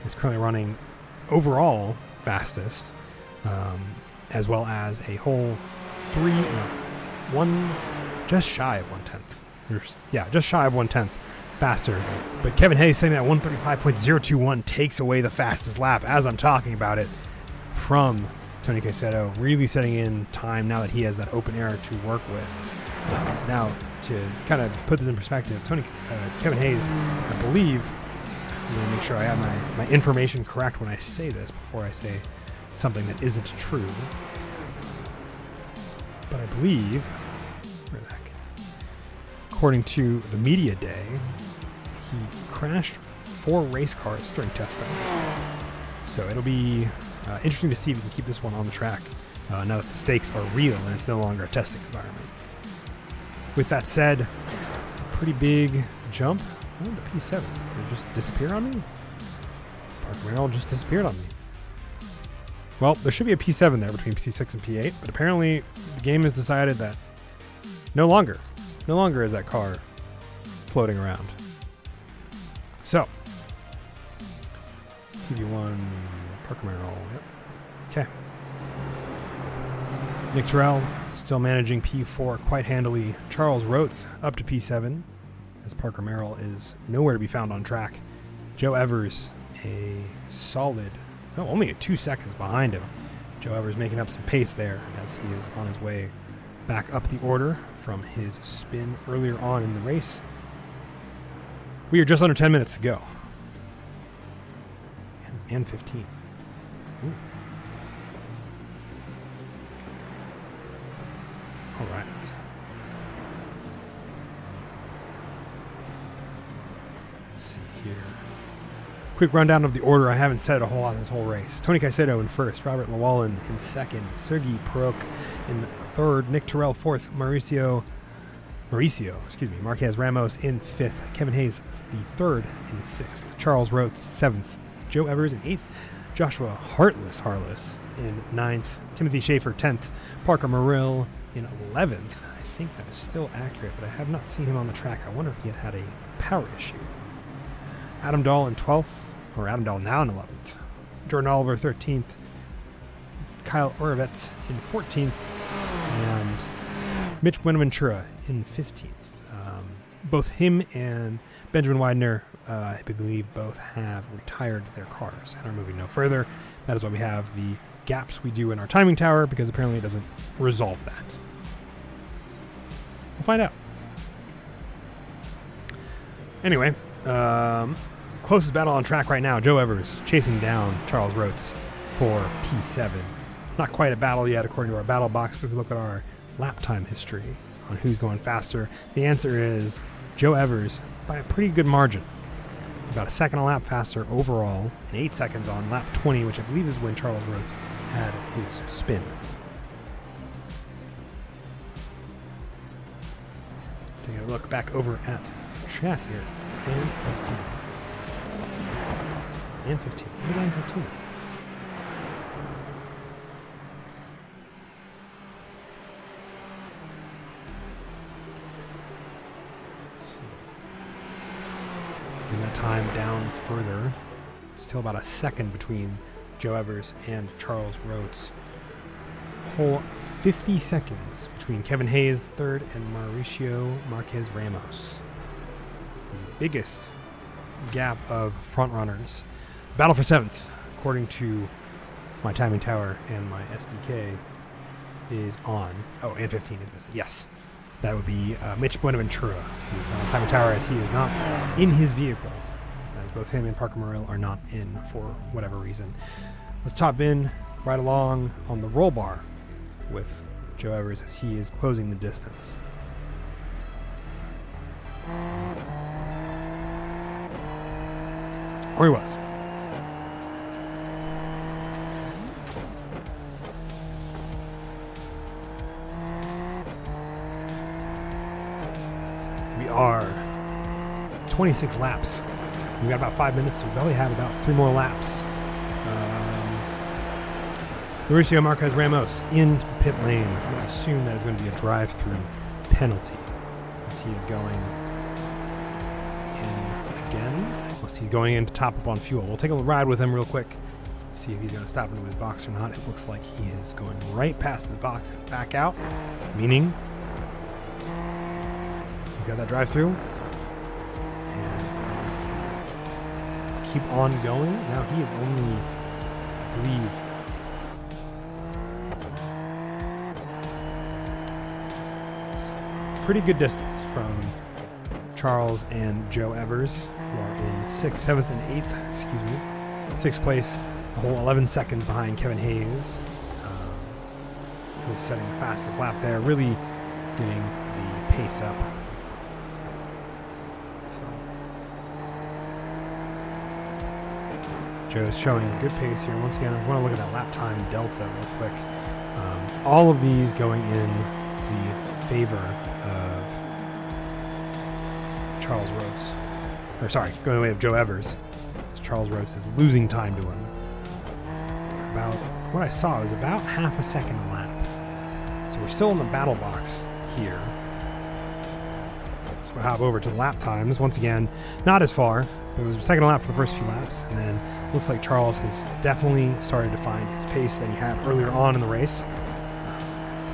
is currently running overall fastest, as well as a whole just shy of 1/10. Just shy of 1/10 faster. But Kevin Hayes saying that 135.021 takes away the fastest lap, as I'm talking about it, from Tony Caicedo, really setting in time now that he has that open air to work with. Now, to kind of put this in perspective, Kevin Hayes, I believe, I'm going to make sure I have my information correct when I say this before I say something that isn't true. But I believe, where the heck? According to the media day, he crashed 4 race cars during testing. So it'll be interesting to see if we can keep this one on the track now that the stakes are real and it's no longer a testing environment. With that said, pretty big jump. Oh, the P7. Did it just disappear on me? Parker Merrill just disappeared on me. Well, there should be a P7 there between P6 and P8, but apparently the game has decided that no longer is that car floating around. So, TV1, Parker Merrill, yep. Okay. Nick Terrell still managing P4 quite handily. Charles Rotes up to P7 as Parker Merrill is nowhere to be found on track. Joe Evers a solid, only at 2 seconds behind him. Joe Evers making up some pace there as he is on his way back up the order from his spin earlier on in the race. We are just under 10 minutes to go. And 15. Ooh. All right. Let's see here. Quick rundown of the order. I haven't said a whole lot this whole race. Tony Caicedo in first, Robert Llewellyn in second, Sergei Peruk in third, Nick Terrell fourth, Marquez Ramos in fifth, Kevin Hayes the third in sixth, Charles Rotes seventh, Joe Evers in eighth, Joshua Harless in ninth, Timothy Schaefer 10th, Parker Merrill in 11th. I think that is still accurate, but I have not seen him on the track. I wonder if he had a power issue. Adam Dahl in 12th, or Adam Dahl now in 11th. Jordan Oliver 13th, Kyle Oravets in 14th, and Mitch Buenaventura in 15th. Both him and Benjamin Widener, I believe, both have retired their cars and are moving no further. That is why we have the gaps we do in our timing tower, because apparently it doesn't resolve that. We'll find out. Anyway, closest battle on track right now, Joe Evers chasing down Charles Rotes for P7. Not quite a battle yet according to our battle box, but if we look at our lap time history on who's going faster, the answer is Joe Evers by a pretty good margin. About a second a lap faster overall, and 8 seconds on lap 20, which I believe is when Charles Rotes had his spin. Taking a look back over at chat here. And 15. What did 15? Getting that time down further. Still about a second between Joe Evers and Charles Rotes. Whole 50 seconds between Kevin Hayes third and Mauricio Marquez Ramos. The biggest gap of front runners. Battle for 7th, according to my timing tower and my SDK, is on. Oh, and 15 is missing. Yes. That would be Mitch Buenaventura, who's on the timing tower as he is not in his vehicle. As both him and Parker Merrill are not in for whatever reason. Let's top in right along on the roll bar with Joe Evers as he is closing the distance. Or he was. We are 26 laps. We got about 5 minutes, so we probably have about 3 more laps. Mauricio Marquez Ramos into the pit lane. I'm going to assume that is going to be a drive-through penalty as he is going in again. Unless he's going in to top up on fuel. We'll take a ride with him real quick. See if he's going to stop into his box or not. It looks like he is going right past his box and back out, meaning he's got that drive-through. And keep on going. Now he is only, I believe, pretty good distance from Charles and Joe Evers, who are in 6th, 7th, and 8th, excuse me. 6th place, a whole 11 seconds behind Kevin Hayes, who's setting the fastest lap there, really getting the pace up. So Joe's showing good pace here. Once again, I want to look at that lap time delta real quick. All of these going in the favor of Charles Rhodes. Or sorry, going the way of Joe Evers. Charles Rhodes is losing time to him. About what I saw was about half a second a lap. So we're still in the battle box here. So we'll hop over to the lap times. Once again, not as far. It was second lap for the first few laps, and then looks like Charles has definitely started to find his pace that he had earlier on in the race.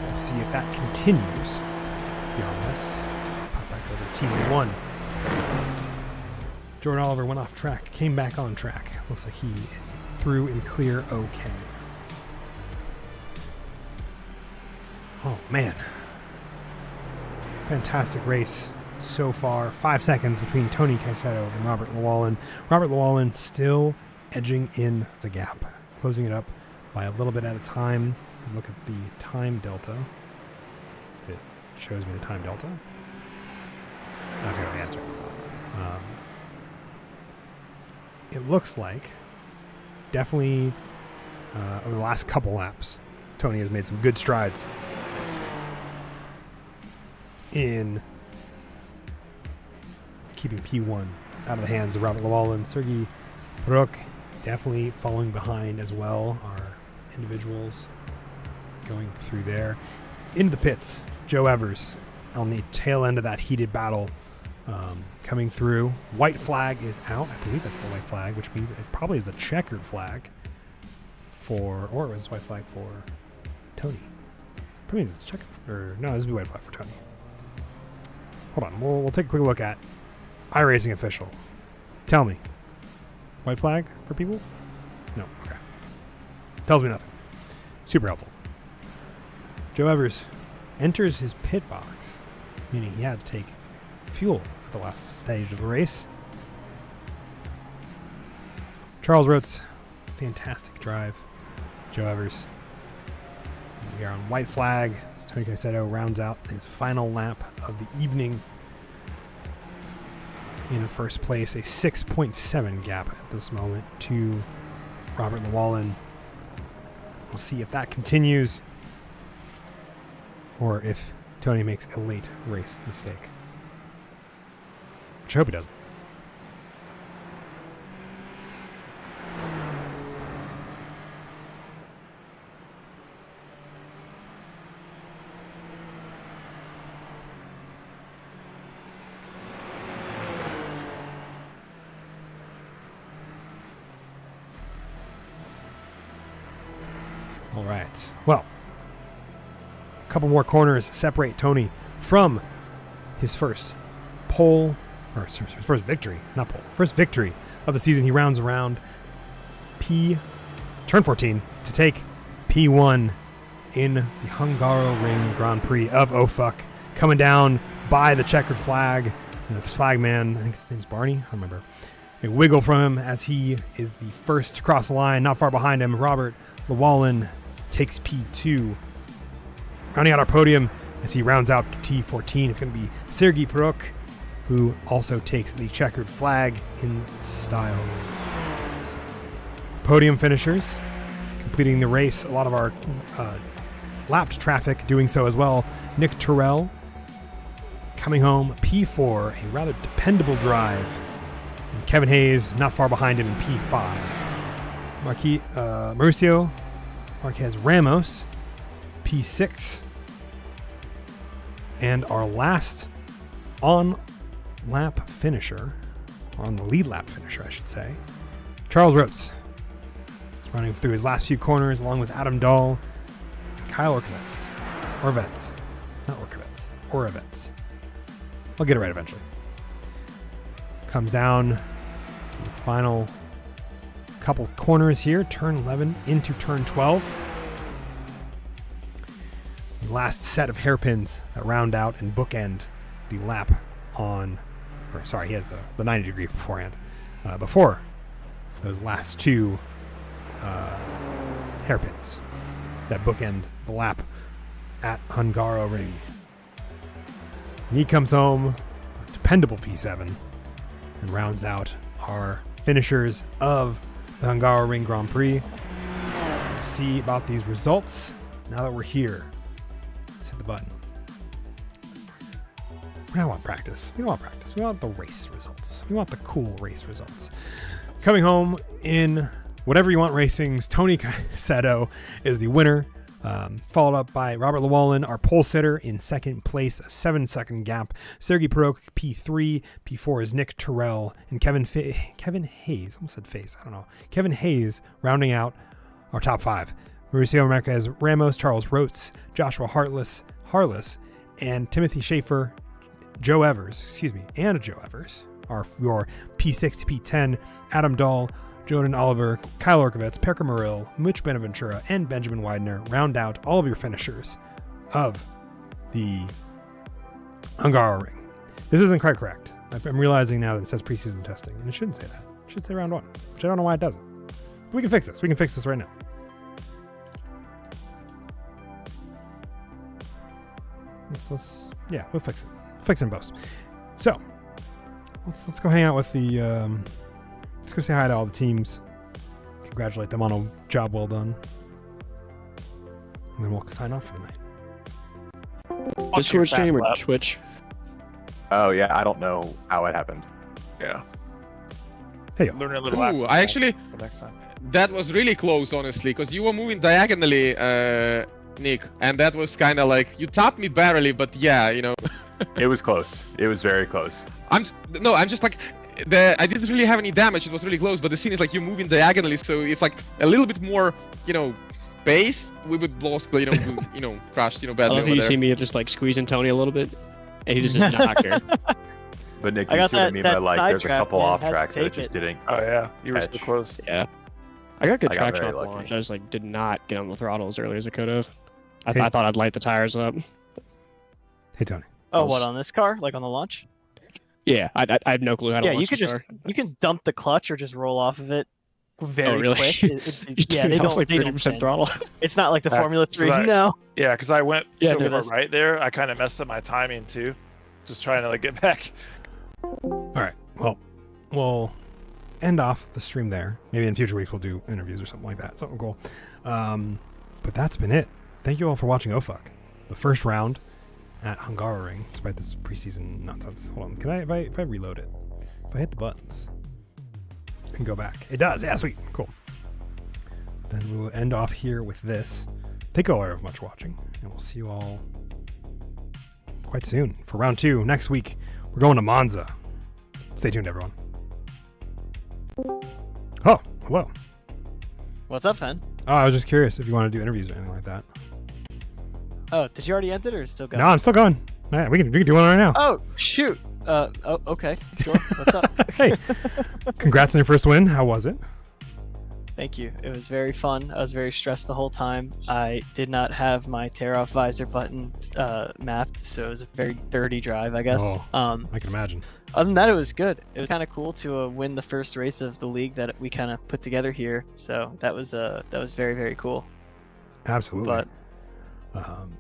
We'll see if that continues beyond this. Pop back over to Team 1. Jordan Oliver went off track, came back on track. Looks like he is through and clear okay. Oh, man. Fantastic race so far. 5 seconds between Tony Caicedo and Robert Llewellyn. Robert Llewellyn still edging in the gap, closing it up by a little bit at a time. Look at the time delta. It shows me the time delta. I forgot the answer. It looks like definitely over the last couple laps, Tony has made some good strides in keeping P1 out of the hands of Robert Llewellyn. Sergei Peruk definitely falling behind as well. Our individuals going through there. Into the pits, Joe Evers on the tail end of that heated battle. Coming through. White flag is out. I believe that's the white flag, which means it probably is the checkered flag for, or it was white flag for Tony. Probably it's checkered, or no, this would be white flag for Tony. Hold on, we'll take a quick look at iRacing official. Tell me, white flag for people? No, okay. Tells me nothing. Super helpful. Joe Evers enters his pit box, meaning he had to take fuel at the last stage of the race. Charles Rhodes, fantastic drive. Joe Evers. We are on white flag as Tony Caicedo rounds out his final lap of the evening in first place. A 6.7 gap at this moment to Robert Llewellyn. We'll see if that continues or if Tony makes a late race mistake. Which I hope he doesn't. All right. Well, a couple more corners separate Tony from his first pole, or his first victory, not pole, first victory of the season. He rounds around turn 14 to take P1 in the Hungaroring Grand Prix of OFUC, coming down by the checkered flag. And the flag man, I think his name's Barney, I don't remember. A wiggle from him as he is the first to cross the line. Not far behind him, Robert Llewellyn takes P2. Rounding out our podium as he rounds out T14, it's going to be Sergei Peruk, who also takes the checkered flag in style. So, podium finishers completing the race. A lot of our lapped traffic doing so as well. Nick Terrell coming home P4, a rather dependable drive. And Kevin Hayes not far behind him in P5. Mauricio Marquez Ramos P6. And our last on-lap finisher, or on the lead lap finisher, I should say, Charles Rhodes. He's running through his last few corners along with Adam Dahl, Kyle Orvets. I'll get it right eventually. Comes down the final couple corners here, turn 11 into turn 12. The last set of hairpins that round out and bookend the lap on or sorry, he has the 90 degree beforehand. Before those last two hairpins that bookend the lap at Hungaroring. And he comes home, a dependable P7, and rounds out our finishers of the Hungaroring Grand Prix. To see about these results, now that we're here, let's hit the button. We don't want practice. We don't want practice. We want the race results. We want the cool race results. Coming home in Whatever You Want Racing's Tony Caicedo is the winner, followed up by Robert Llewellyn, our pole sitter, in second place, a 7-second gap. Sergei Perot, P3. P4 is Nick Terrell, and Kevin Hayes, almost said Face, I don't know. Kevin Hayes rounding out our top 5. Mauricio Marquez Ramos, Charles Rotes, Joshua Harless, and Timothy Schaefer, and Joe Evers are your P6 to P10. Adam Dahl, Jordan Oliver, Kyle Orkovets, Pekka Murrill, Mitch Benaventura, and Benjamin Widener round out all of your finishers of the Hungaroring. This isn't quite correct. I'm realizing now that it says preseason testing, and it shouldn't say that. It should say round 1, which I don't know why it doesn't. But we can fix this. We can fix this right now. We'll fix it. Fix it in post. So let's go hang out with the let's go say hi to all the teams, congratulate them on a job well done, and then we'll sign off for the night. Discord stream or Twitch? Oh yeah, I don't know how it happened. Yeah. Hey, Learn a little Ooh, I actually, for next time. that was really close, honestly, because you were moving diagonally, Nick, and that was kind of like, you topped me barely, but yeah, you know. It was close. It was very close. I'm just like, I didn't really have any damage, it was really close, but the scene is like you're moving diagonally, so if like a little bit more, pace, we would lost, crash, badly I love over how you there. see me just like squeezing Tony a little bit, and he just does not care. But Nick, I you got see what I that- mean that by like side there's a trap, couple man. off Had to tracks that I take just it. didn't. Oh yeah, you were so Catch. close. Yeah. I got good I got traction very off the lucky. launch. I just like did not get on the throttle as early as I could have. I Hey. thought I'd light the tires up. Hey Tony. Oh, what, on this car? Like on the launch? Yeah, I have no clue how to Yeah, launch you could this just car. you can dump the clutch or just roll off of it very really? quick. Yeah, Dude, they I was don't. like They 30% don't bend. throttle. It's not like the Yeah, Formula 3. right. No. Yeah, because I went Yeah, so no, far that's- right there, I kind of messed up my timing too. Just trying to like get back. All right. Well, we'll end off the stream there. Maybe in future weeks we'll do interviews or something like that. Something cool. But that's been it. Thank you all for watching OFUC. The first round at Hungaroring, despite this preseason nonsense. Hold on. Can I, if I reload it, if I hit the buttons and go back, it does. Yeah, sweet. Cool. Then we will end off here with this. Thank you all very much for watching, and we'll see you all quite soon for round 2 next week. We're going to Monza. Stay tuned, everyone. Oh, hello. What's up, Fen? Oh, I was just curious if you want to do interviews or anything like that. Oh, did you already end it or is it still going? No, I'm still going. Yeah, we can do one right now. Oh, shoot. Oh, okay. Sure. What's up? Hey, congrats on your first win. How was it? Thank you. It was very fun. I was very stressed the whole time. I did not have my tear off visor button mapped, so it was a very dirty drive, I guess. Oh. I can imagine. Other than that, it was good. It was kind of cool to win the first race of the league that we kind of put together here. So that was very, very cool. Absolutely. But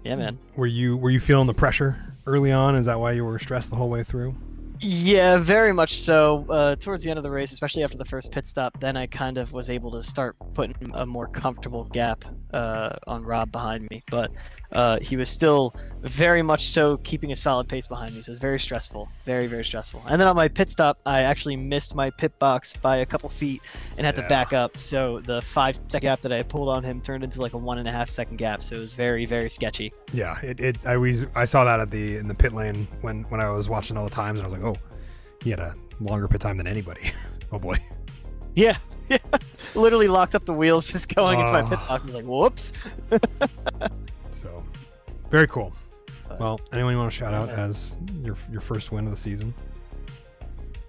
yeah, man. Were you feeling the pressure early on? Is that why you were stressed the whole way through? Yeah, very much so. Towards the end of the race, especially after the first pit stop, then I kind of was able to start putting a more comfortable gap on Rob behind me. But he was still very much so keeping a solid pace behind me, so it was very stressful. Very, very stressful. And then on my pit stop, I actually missed my pit box by a couple feet and had to back up. So the 5-second gap that I pulled on him turned into like a 1.5-second gap. So it was very, very sketchy. Yeah, I saw that in the pit lane when I was watching all the times, and I was like, oh, he had a longer pit time than anybody. Oh boy. Yeah. Yeah. Literally locked up the wheels just going into my Oh. pit box. I was like, whoops. So, very cool. But- Well, anyone you want to shout out Yeah. as your first win of the season?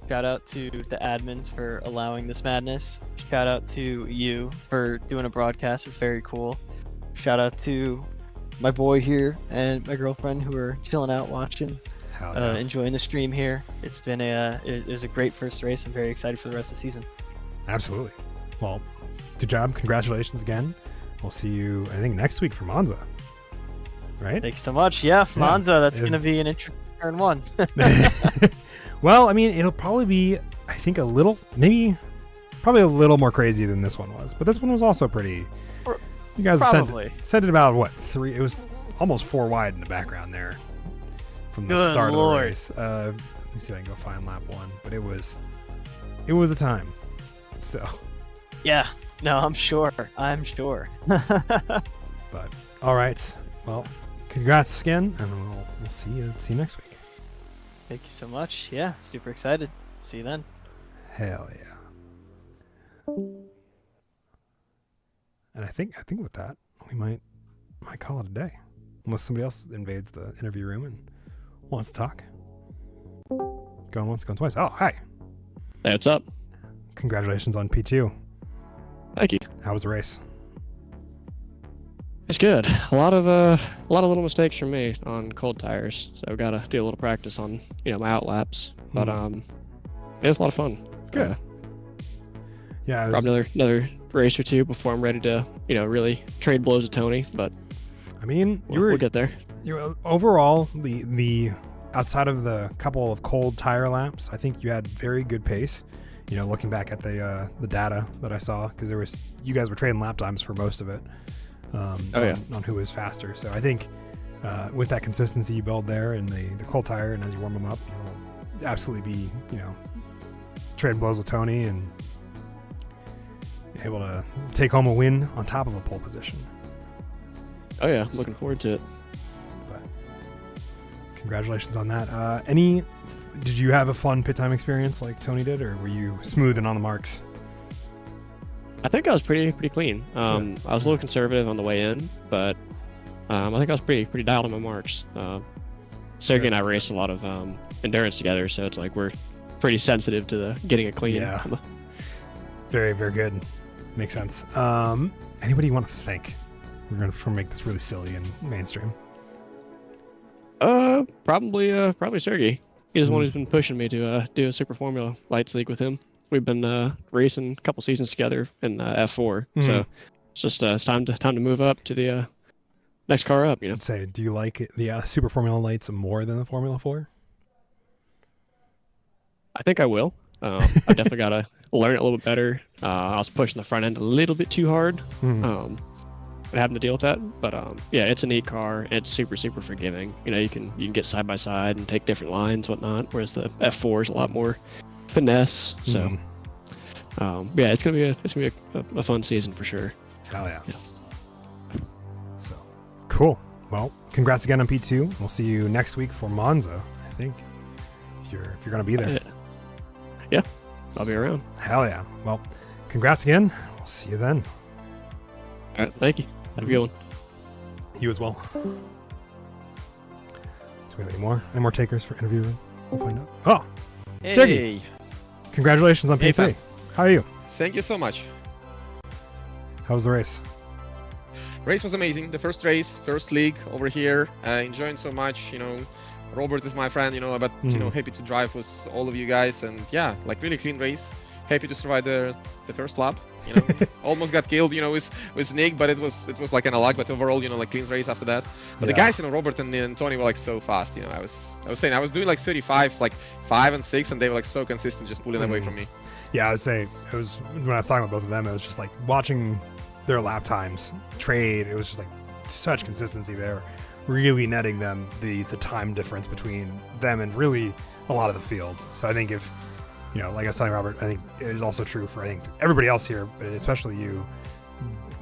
Shout out to the admins for allowing this madness. Shout out to you for doing a broadcast. It's very cool. Shout out to my boy here and my girlfriend who are chilling out watching. Hell yeah. enjoying the stream here. It's been it was a great first race. I'm very excited for the rest of the season. Absolutely. Well, good job. Congratulations again. We'll see you, I think, next week for Monza. Right? Thank you so much. Yeah, Monza. That's going to be an interesting turn one. Well, I mean, it'll probably be, I think, probably a little more crazy than this one was. But this one was also pretty. You guys Probably. said it about what, 3? It was almost 4 wide in the background there from the Good start Lord. of the race. Let me see if I can go find lap 1. But it was a time. So. Yeah. No, I'm sure. But all right. Well, congrats again, and we'll see you next week. Thank you so much. Yeah, super excited. See you then. Hell yeah. And I think with that, we might call it a day. Unless somebody else invades the interview room and wants to talk. Going once, going twice. Oh, hi. Hey, what's up? Congratulations on P2. Thank you. How was the race? It's good. A lot of little mistakes from me on cold tires, so I've got to do a little practice on my out laps. But it was a lot of fun. Good. Yeah. Probably another race or two before I'm ready to really trade blows with Tony. But I mean, we'll get there. Overall, the outside of the couple of cold tire laps, I think you had very good pace. Looking back at the data that I saw, because you guys were trading lap times for most of it. On who was faster. So I think with that consistency you build there and the cold tire, and as you warm them up, you'll absolutely be trading blows with Tony and able to take home a win on top of a pole position. Oh yeah, looking forward to it. But congratulations on that. Did you have a fun pit time experience like Tony did, or were you smooth and on the marks? I think I was pretty clean. I was a little conservative on the way in, but I think I was pretty dialed on my marks. Sergey and I raced a lot of endurance together, so it's like we're pretty sensitive to getting it clean. Yeah. Very, very good. Makes sense. Anybody you want to thank? We're going to make this really silly and mainstream. Probably Sergey. He's the one who's been pushing me to do a Super Formula Lights League with him. We've been racing a couple seasons together in F4, so it's just it's time to move up to the next car up. Say, do you like the Super Formula Lights more than the Formula 4? I think I will. I definitely gotta learn it a little bit better. I was pushing the front end a little bit too hard, and having to deal with that. But yeah, it's a neat car. It's super forgiving. You can get side by side and take different lines, whatnot. Whereas the F4 is a lot more finesse. So yeah, it's gonna be a fun season for sure. Hell yeah. So cool. Well, congrats again on P2. We'll see you next week for Monza, I think, if you're gonna be there. Yeah, I'll be around. Hell yeah. Well, congrats again. We'll see you then. All right, thank you. Have a good one. You as well. Do we have any more takers for interview? We'll find out. Oh, Hey. Sergey. Congratulations on Hey, P3. fam. How are you? Thank you so much. How was the race? Race was amazing. The first race, first league over here. Enjoying so much. Robert is my friend. But happy to drive with all of you guys. And yeah, like really clean race. Happy to survive the first lap. Almost got killed. With Nick, but it was like an luck. But overall, like clean race after that. But the guys, Robert and Tony were like so fast. I was saying I was doing like 35, like 5 and 6, and they were like so consistent, just pulling away from me. Yeah, I would say it was when I was talking about both of them. It was just like watching their lap times trade. It was just like such consistency there, really netting them the time difference between them and really a lot of the field. So I think if like I was telling Robert, I think it is also true for everybody else here, but especially you.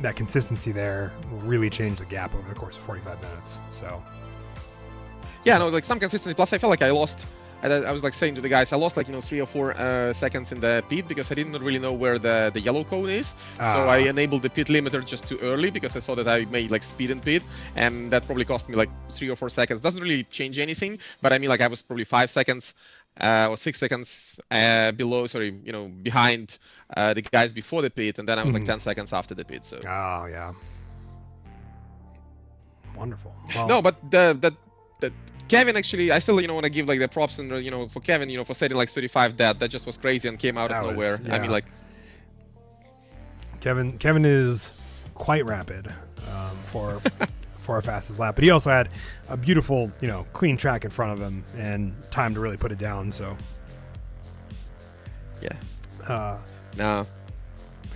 That consistency there will really change the gap over the course of 45 minutes. So yeah, no, like some consistency. Plus, I felt like I lost. I was like saying to the guys, I lost like 3 or 4 seconds in the pit because I didn't really know where the yellow cone is. So I enabled the pit limiter just too early because I saw that I made like speed and pit, and that probably cost me like 3 or 4 seconds. Doesn't really change anything, but I mean like I was probably 5 seconds or 6 seconds behind the guys before the pit, and then I was like 10 seconds after the pit. So yeah, wonderful. Well, no, but Kevin actually, I still want to give like the props and for Kevin, for setting like 35 that just was crazy and came out That of was- nowhere. I yeah. mean, like, Kevin is quite rapid for for a fastest lap, but he also had a beautiful, clean track in front of him and time to really put it down. So yeah. No.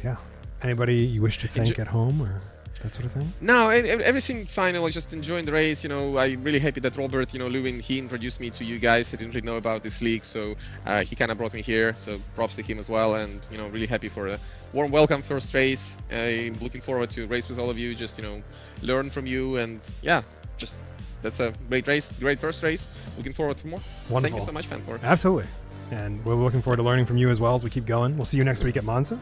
yeah. Anybody you wish to thank at home or that sort of thing? No, everything fine. I was just enjoying the race. I'm really happy that Robert, Lewin, he introduced me to you guys. I didn't really know about this league, so he kind of brought me here. So props to him as well, and really happy for a warm welcome first race. I'm looking forward to race with all of you. Just learn from you, and yeah, just that's a great race, great first race. Looking forward for more. Wonderful. Thank you so much, Fanfor. Absolutely. And we're looking forward to learning from you as well as we keep going. We'll see you next week at Monza.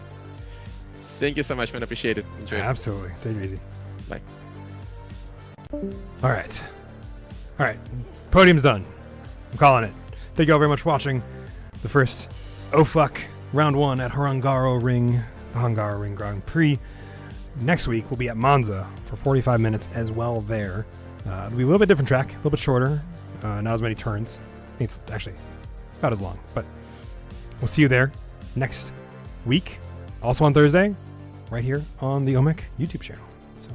Thank you so much, man. Appreciate it. Enjoy it. Absolutely. Take it easy. Bye. All right. Podium's done. I'm calling it. Thank you all very much for watching the first OFUC round 1 at Hungaroring, the Hungaroring Grand Prix. Next week we'll be at Monza for 45 minutes as well there. It'll be a little bit different track, a little bit shorter, not as many turns. I think it's actually about as long, but we'll see you there next week. Also on Thursday, right here on the OMIC YouTube channel. So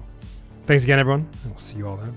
thanks again, everyone, and we'll see you all then.